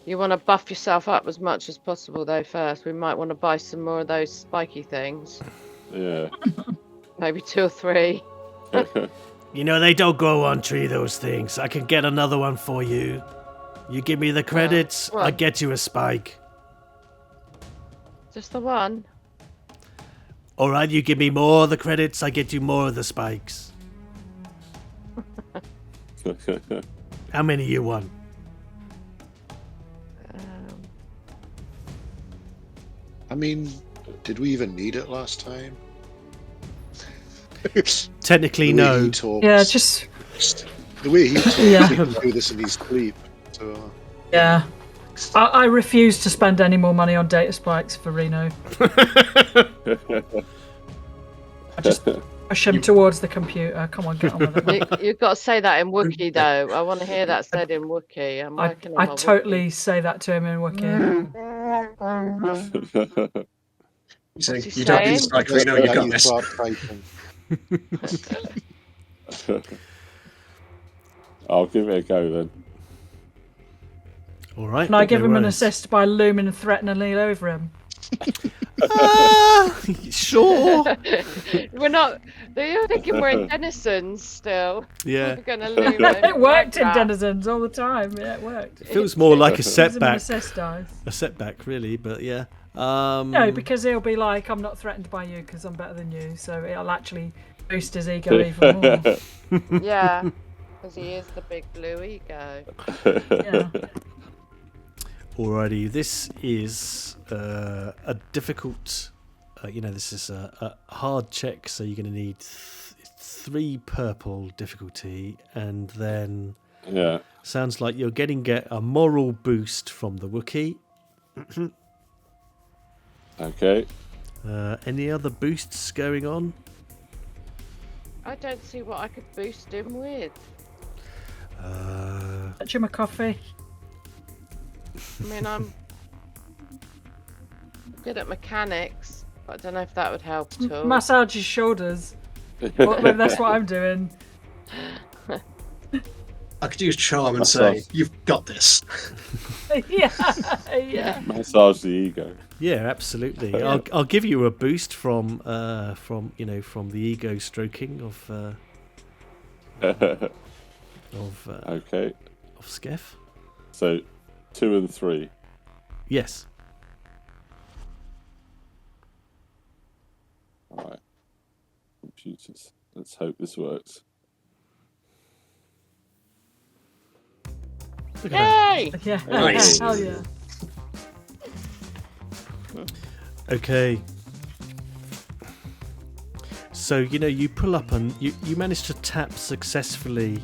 You want to buff yourself up as much as possible, though, first. We might want to buy some more of those spiky things. Yeah. Maybe 2 or 3. You know, they don't grow on tree, those things. I can get another one for you. You give me the credits, I get you a spike. Just the one? Alright, you give me more of the credits, I get you more of the spikes. How many you want? I mean, did we even need it last time? Technically, no. Yeah, just the way he talks, Yeah. he can do this in his sleep. So yeah. I refuse to spend any more money on data spikes for Reno. I just push him towards the computer. Come on, get on with it. You've got to say that in Wookiee, though. I want to hear that said in Wookiee. I'm working on I my totally say that to him in Wookiee. So What's he you don't saying? need to strike Reno, you've got this. Start typing. I'll give it a go then. Alright. Can I give him an assist by looming threateningly over him? Sure. We're not. You're thinking we're in Denizens still. Yeah. We're gonna loom It worked in Minecraft. Denizens all the time. Yeah, it worked. It feels more like a Gives him an setback. assist dice. A setback, really, but yeah. No, because he'll be like, I'm not threatened by you because I'm better than you, so it'll actually boost his ego even more. Yeah, because he is the big blue ego. Yeah. Alrighty, this is a difficult, this is a hard check, so you're going to need 3 purple difficulty, and then Yeah. sounds like you're getting a moral boost from the Wookiee. Okay. Any other boosts going on? I don't see what I could boost him with. Fetch him a coffee. I mean, I'm good at mechanics, but I don't know if that would help at all. Massage his shoulders. Well, maybe that's what I'm doing. I could use charm and say, "You've got this." Yeah. Massage the ego. Yeah, absolutely. I'll give you a boost from the ego stroking of Okay. of Skeff. So 2 and 3. Yes. Alright. Computers. Let's hope this works. Look at that. Yay! Yeah. Nice. Hell yeah. Okay. So, you pull up and you manage to tap successfully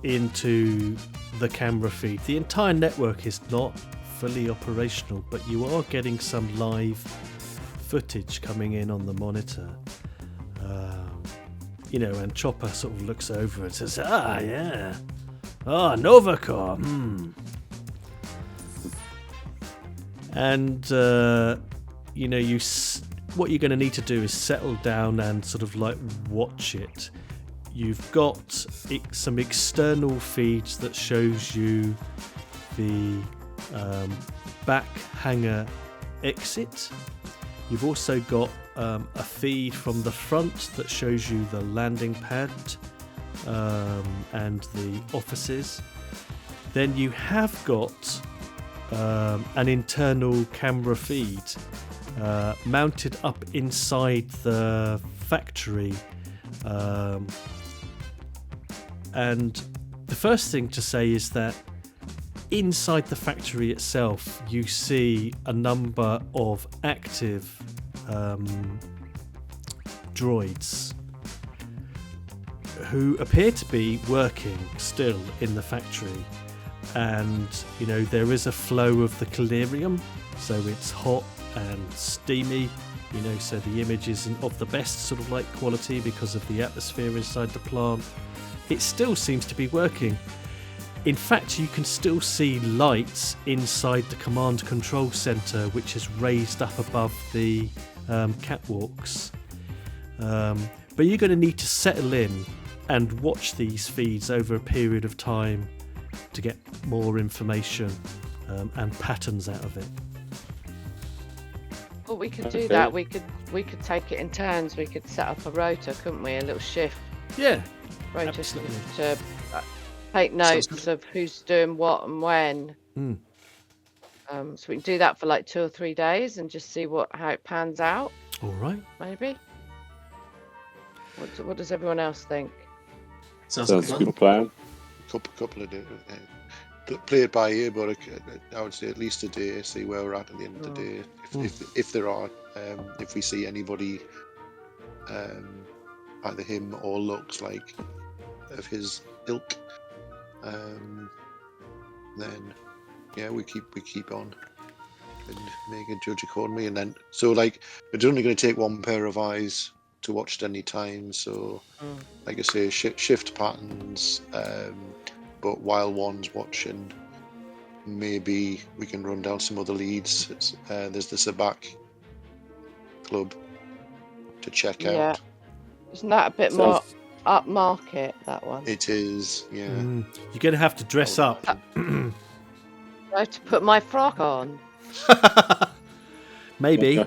into the camera feed. The entire network is not fully operational, but you are getting some live footage coming in on the monitor. And Chopper sort of looks over and says, yeah. Novacore. And what you're going to need to do is settle down and sort of like watch it. You've got some external feeds that shows you the back hangar exit. You've also got a feed from the front that shows you the landing pad and the offices. Then you have got an internal camera feed mounted up inside the factory. And the first thing to say is that inside the factory itself, you see a number of active droids who appear to be working still in the factory. And, you know, there is a flow of the collyrium, so it's hot and steamy, you know, so the image isn't of the best sort of light quality because of the atmosphere inside the plant. It still seems to be working. In fact, you can still see lights inside the command control center, which is raised up above the catwalks. But you're going to need to settle in and watch these feeds over a period of time to get more information and patterns out of it. Well, we could do that. We could take it in turns. We could set up a rota, couldn't we? A little shift. Yeah, Rota absolutely. to take notes of who's doing what and when. So we can do that for like 2 or 3 days and just see how it pans out. All right. Maybe. What does everyone else think? Sounds like a good plan. Couple of days. Play it by ear, but I would say at least a day. See where we're at the end of the day. If there are, if we see anybody, either him or looks like of his ilk, then yeah, we keep on and make a judge accordingly. And then so like it's only going to take one pair of eyes to watch at any time. So like I say, shift patterns. But while one's watching, maybe we can run down some other leads. There's the SABACC club to check out. Isn't that a bit more upmarket, that one? It is, yeah. You're going to have to dress up. I have to put my frock on. Maybe.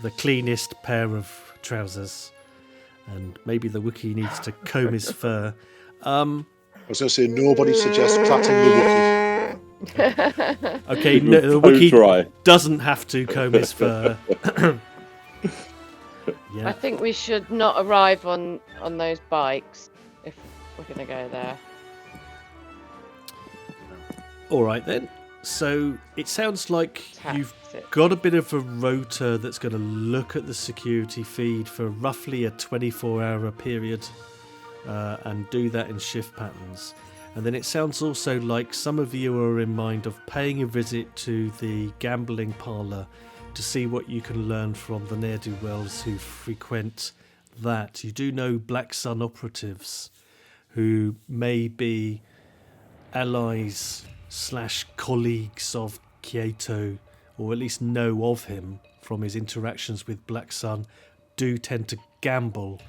The cleanest pair of trousers. And maybe the Wookiee needs to comb his fur. I was going to say, nobody suggests plaiting the Wookiee. Okay, no, the Wookiee doesn't have to comb his fur. Yeah. I think we should not arrive on those bikes if we're going to go there. All right then. So it sounds like you've got a bit of a rota that's going to look at the security feed for roughly a 24-hour period. And do that in shift patterns. And then it sounds also like some of you are in mind of paying a visit to the gambling parlour to see what you can learn from the ne'er-do-wells who frequent that. You do know Black Sun operatives who may be allies / colleagues of Kaa'to, or at least know of him from his interactions with Black Sun, do tend to gamble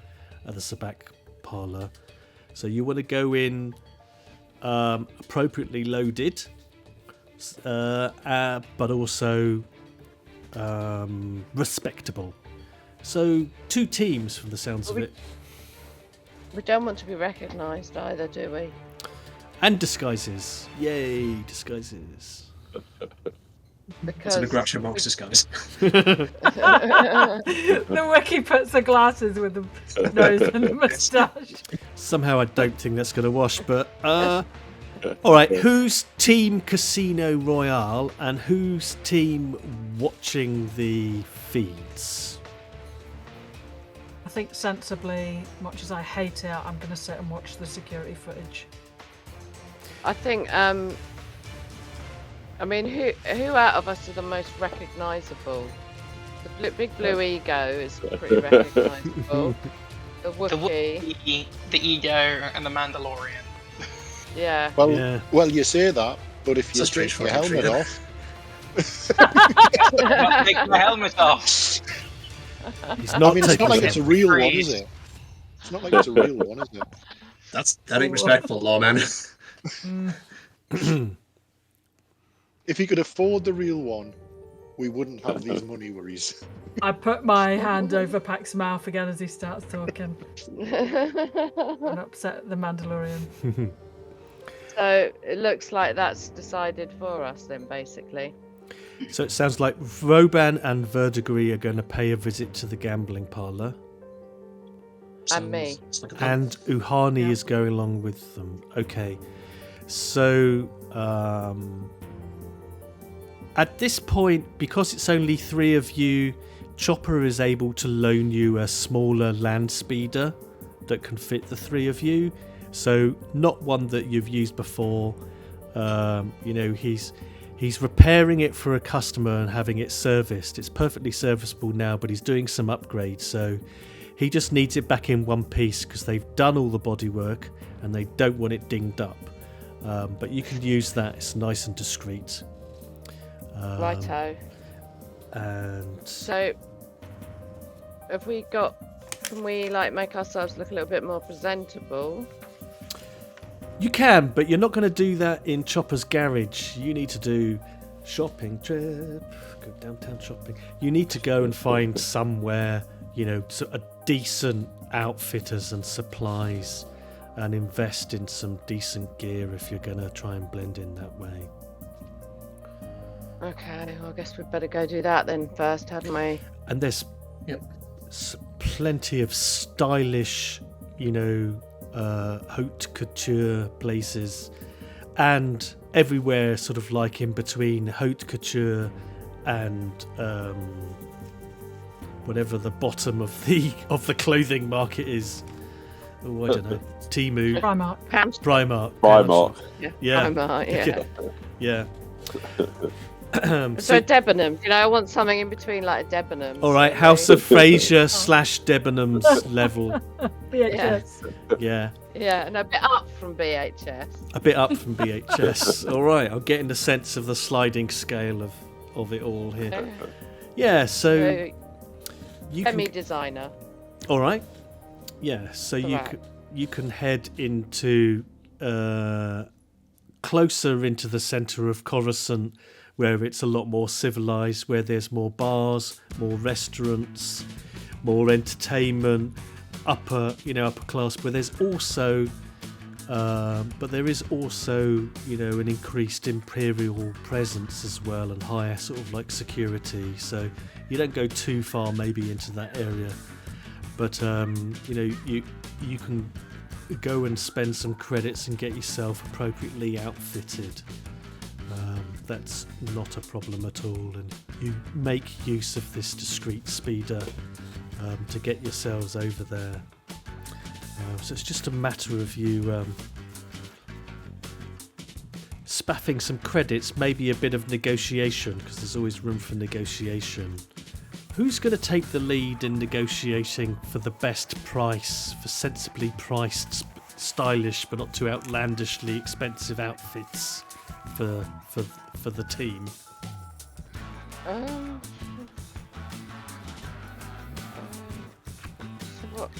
at the SABACC Parlour. So you want to go in appropriately loaded, but also respectable. So 2 teams from the sounds of it. We don't want to be recognised either, do we? And disguises. Yay, disguises. Because it's an Groucho Marx disguise. The Wookiee puts the glasses with the nose and the moustache. Somehow I don't think that's going to wash, but all right, who's team Casino Royale and who's team watching the feeds? I think sensibly, much as I hate it, I'm going to sit and watch the security footage. I think I mean, who out of us are the most recognisable? The big blue ego is pretty recognisable. The Wookiee, the Ego, and the Mandalorian. Yeah. Well, you say that, but if you take your helmet off, Take my helmet off. He's not it's not like it's a real one, is it? It's not like it's a real one, is it? That ain't respectful, lawman. If he could afford the real one, we wouldn't have these money worries. I put my hand over Pax's mouth again as he starts talking and upset the Mandalorian. So it looks like that's decided for us then, basically. So it sounds like Roban and Verdigris are going to pay a visit to the gambling parlour. And me. Like a plan. And Uhani is going along with them. Okay. So, at this point, because it's only 3 of you, Chopper is able to loan you a smaller land speeder that can fit the 3 of you. So, not one that you've used before. He's repairing it for a customer and having it serviced. It's perfectly serviceable now, but he's doing some upgrades. So, he just needs it back in one piece because they've done all the bodywork and they don't want it dinged up. But you can use that. It's nice and discreet. Righto. And So, can we like make ourselves look a little bit more presentable? you can, but you're not going to do that in Chopper's garage. You need to do shopping trip, go downtown shopping. You need to go and find somewhere, a decent outfitters and supplies, and invest in some decent gear if you're going to try and blend in that way. Okay, well, I guess we'd better go do that then first, hadn't we? And there's plenty of stylish, haute couture places, and everywhere sort of like in between haute couture and whatever the bottom of the clothing market is. Oh, I don't know. Temu. Primark. Primark. Yeah. Primark, yeah. Yeah. So Debenhams, I want something in between like a Debenhams. All right, House of Fraser / Debenhams level. BHS. Yeah. Yeah, and a bit up from BHS. A bit up from BHS. All right, I'm getting the sense of the sliding scale of it all here. Yeah, so you can... Semi-designer. All right. Yeah, so you can head into closer into the centre of Coruscant, where it's a lot more civilized, where there's more bars, more restaurants, more entertainment, upper class. But there's also, there is also, an increased imperial presence as well, and higher sort of like security. So you don't go too far, maybe into that area, but you can go and spend some credits and get yourself appropriately outfitted. That's not a problem at all, and you make use of this discreet speeder to get yourselves over there. So it's just a matter of you spaffing some credits, maybe a bit of negotiation, because there's always room for negotiation. Who's going to take the lead in negotiating for the best price, for sensibly priced, stylish but not too outlandishly expensive outfits for the team? So what?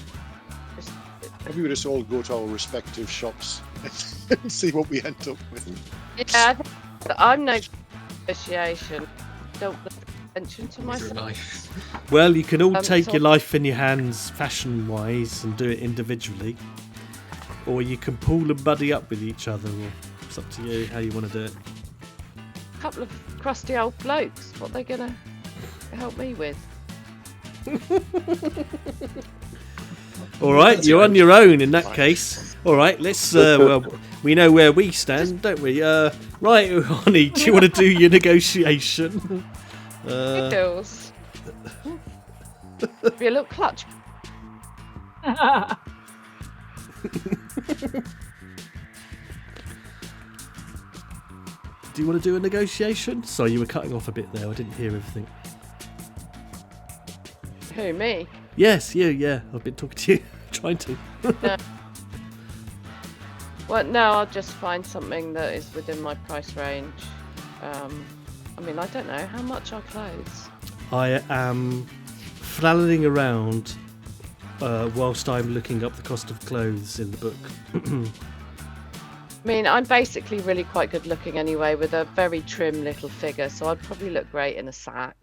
Maybe we just all go to our respective shops and see what we end up with. Yeah, I think I'm no negotiation. Don't mention to Through a myself. knife. Well, you can all take so- your life in your hands fashion-wise and do it individually, or you can pool and buddy up with each other, or it's up to you how you want to do it. A couple of crusty old blokes. What are they gonna help me with? All right, you're on your own in that case. All right, let's. Well, we know where we stand, don't we? Right, honey, do you want to do your negotiation? Pickles. Be a little clutch. Do you want to do a negotiation? Sorry, you were cutting off a bit there. I didn't hear everything. Who, me? Yes, you. Yeah, I've been talking to you, trying to. No. Well, no, I'll just find something that is within my price range. I don't know. How much are clothes? I am flanneling around whilst I'm looking up the cost of clothes in the book. I mean, I'm basically really quite good looking anyway, with a very trim little figure, so I'd probably look great in a sack.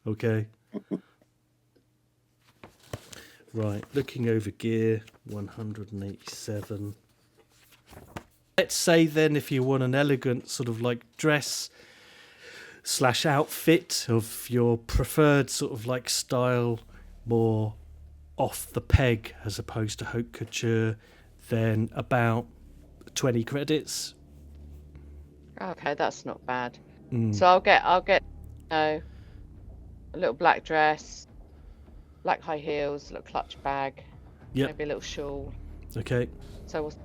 Okay. Right, looking over gear, 187. Let's say then if you want an elegant sort of like dress / outfit of your preferred sort of like style, more off the peg as opposed to haute couture, then about 20 credits. Okay, that's not bad. So I'll get a little black dress, black high heels, a little clutch bag, maybe a little shawl. Okay. So what's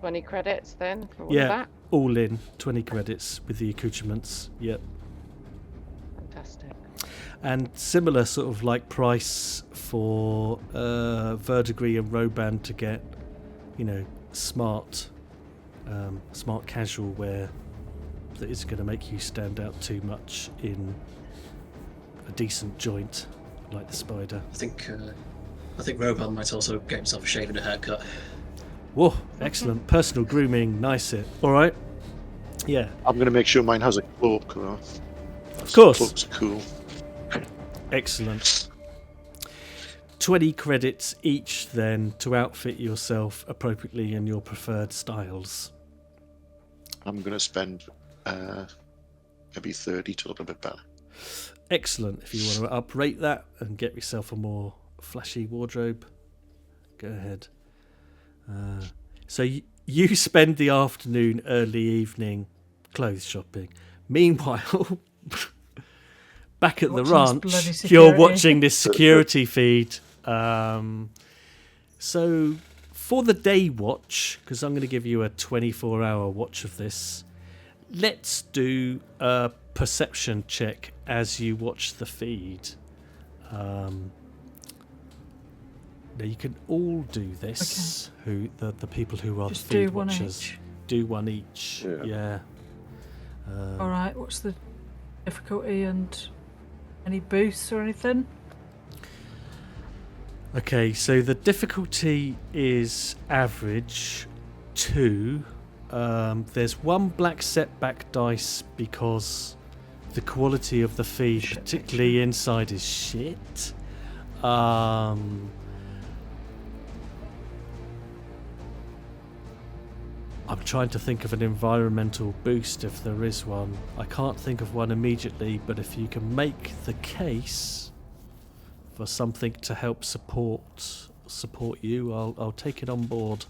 20 credits then for all of Yeah, that? all in 20 credits with the accoutrements. Yep. Fantastic. And similar sort of like price for Verdigris and Roban to get, you know, smart casual wear that isn't going to make you stand out too much in a decent joint like the Spider. I think Roban might also get himself a shave and a haircut. Whoa, excellent. Personal grooming, nice it. All right. Yeah. I'm going to make sure mine has a cloak, though. Of course. Cloak's cool. Excellent. 20 credits each then to outfit yourself appropriately in your preferred styles. I'm going to spend maybe 30 to a little bit better. Excellent. If you want to uprate that and get yourself a more flashy wardrobe, go ahead. So you spend the afternoon, early evening clothes shopping. Meanwhile, back at the ranch, you're watching this security feed. So for the day watch, because I'm going to give you a 24-hour watch of this, let's do a perception check as you watch the feed. Now you can all do this. Okay. Who the people who are just the feed do one watchers each. Do one each. Yeah. All right. What's the difficulty and any boosts or anything? Okay, so the difficulty is average 2. There's 1 black setback dice because the quality of the feed, particularly inside, is shit. I'm trying to think of an environmental boost if there is one. I can't think of one immediately, but if you can make the case for something to help support you, I'll take it on board.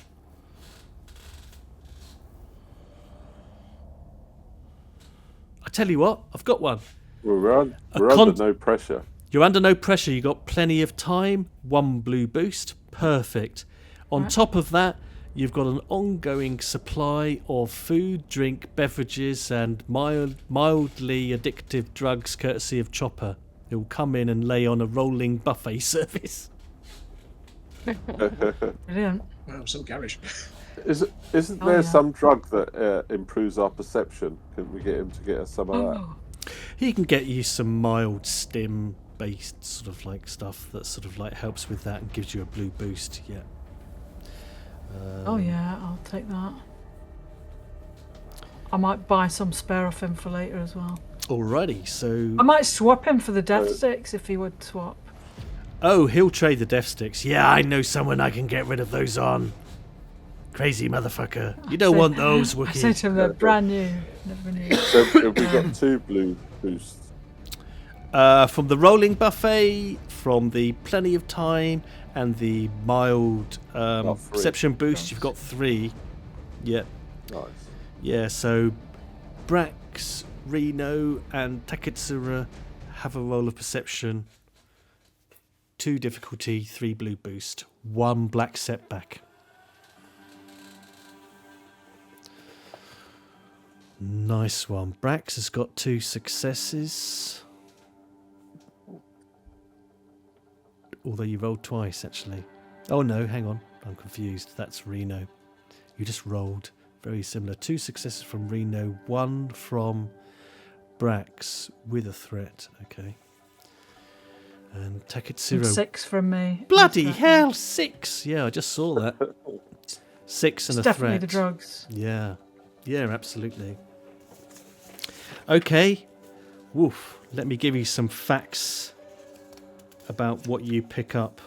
I tell you what, I've got one. We're under no pressure. You're under no pressure. You got plenty of time. 1 blue boost, perfect. On top of that, you've got an ongoing supply of food, drink, beverages, and mildly addictive drugs, courtesy of Chopper. He'll come in and lay on a rolling buffet service. Brilliant. Wow, so garish. Isn't there some drug that improves our perception? Can we get him to get us some of that? He can get you some mild stim-based sort of like stuff that sort of like helps with that and gives you a blue boost. Yeah. Oh yeah, I'll take that. I might buy some spare off him for later as well. Alrighty, so... I might swap him for the death sticks if he would swap. Oh, he'll trade the death sticks. Yeah, I know someone I can get rid of those on. Crazy motherfucker. You don't want those, Wookie. I said to him they're brand new. Never knew. So have we got 2 blue boosts? From the rolling buffet, from the plenty of time, and the mild perception boost, you've got 3. Yep. Nice. Yeah, so Brax, Reno, and Taketsura have a roll of perception. 2 difficulty, 3 blue boost, 1 black setback. Nice one. Brax has got 2 successes. Although you rolled twice, actually. Oh no, hang on. I'm confused. That's Reno. You just rolled. Very similar. 2 successes from Reno, 1 from Brax with a threat. Okay. And Taketsura. 6 from me. Bloody hell, 6! Yeah, I just saw that. 6 and It's a definitely threat. the drugs. Yeah, absolutely. Okay, woof. Let me give you some facts about what you pick up.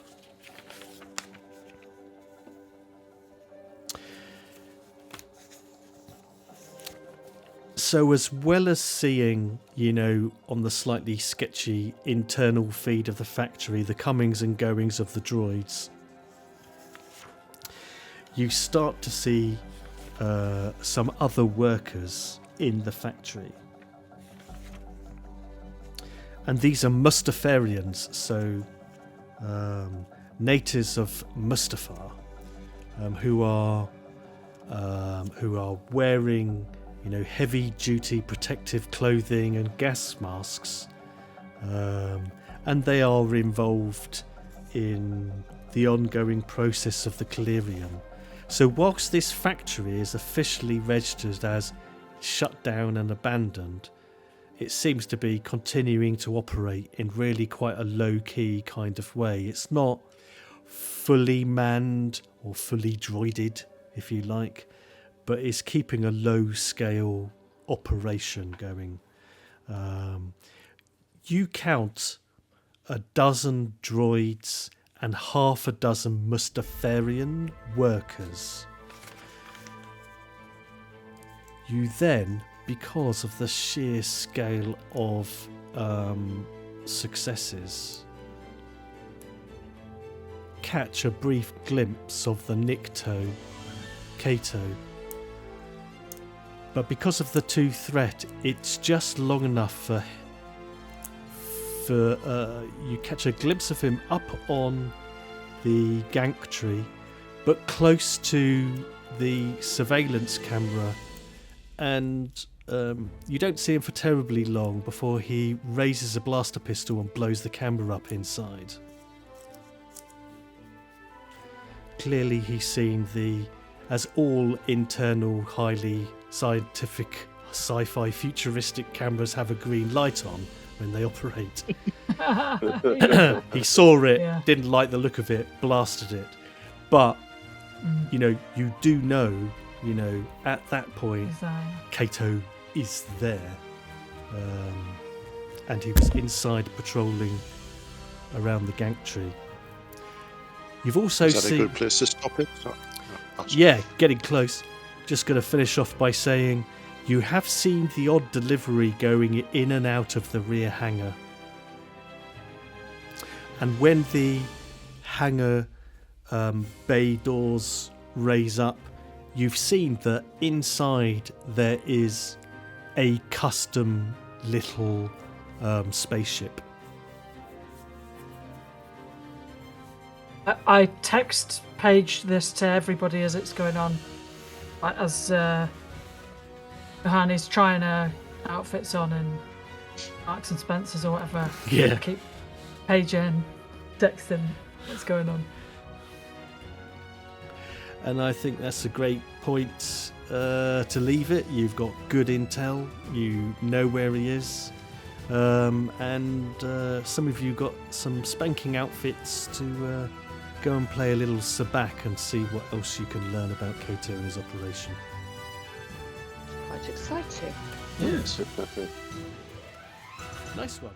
So as well as seeing, on the slightly sketchy internal feed of the factory, the comings and goings of the droids, you start to see some other workers in the factory. And these are Mustafarians, so natives of Mustafar, who are wearing, heavy-duty protective clothing and gas masks, and they are involved in the ongoing process of the Calirium. So whilst this factory is officially registered as shut down and abandoned, it seems to be continuing to operate in really quite a low-key kind of way. It's not fully manned or fully droided, if you like, but it's keeping a low-scale operation going. You count a dozen droids and half a dozen Mustafarian workers. You then, because of the sheer scale of successes, catch a brief glimpse of the Nikto Kaa'to. But because of the 2 threat, it's just long enough for you catch a glimpse of him up on the gantry, but close to the surveillance camera, and you don't see him for terribly long before he raises a blaster pistol and blows the camera up inside. Clearly he's seen as all internal, highly scientific, sci-fi, futuristic cameras have a green light on when they operate. He saw it, didn't like the look of it, blasted it. But, you do know, at that point, Kaa'to is there. And he was inside patrolling around the gantry. You've also seen... Is that a good place to stop it? Yeah, getting close. Just going to finish off by saying you have seen the odd delivery going in and out of the rear hangar. And when the hangar bay doors raise up, you've seen that inside there is a custom little spaceship. I text page this to everybody as it's going on, as Johanni's trying her outfits on and Marks and Spencer's or whatever. Yeah. I keep paging, texting what's going on. And I think that's a great point to leave it. You've got good intel, you know where he is, and some of you got some spanking outfits to go and play a little SABACC and see what else you can learn about Kaa'to and his operation. Quite exciting. Yes. Nice one.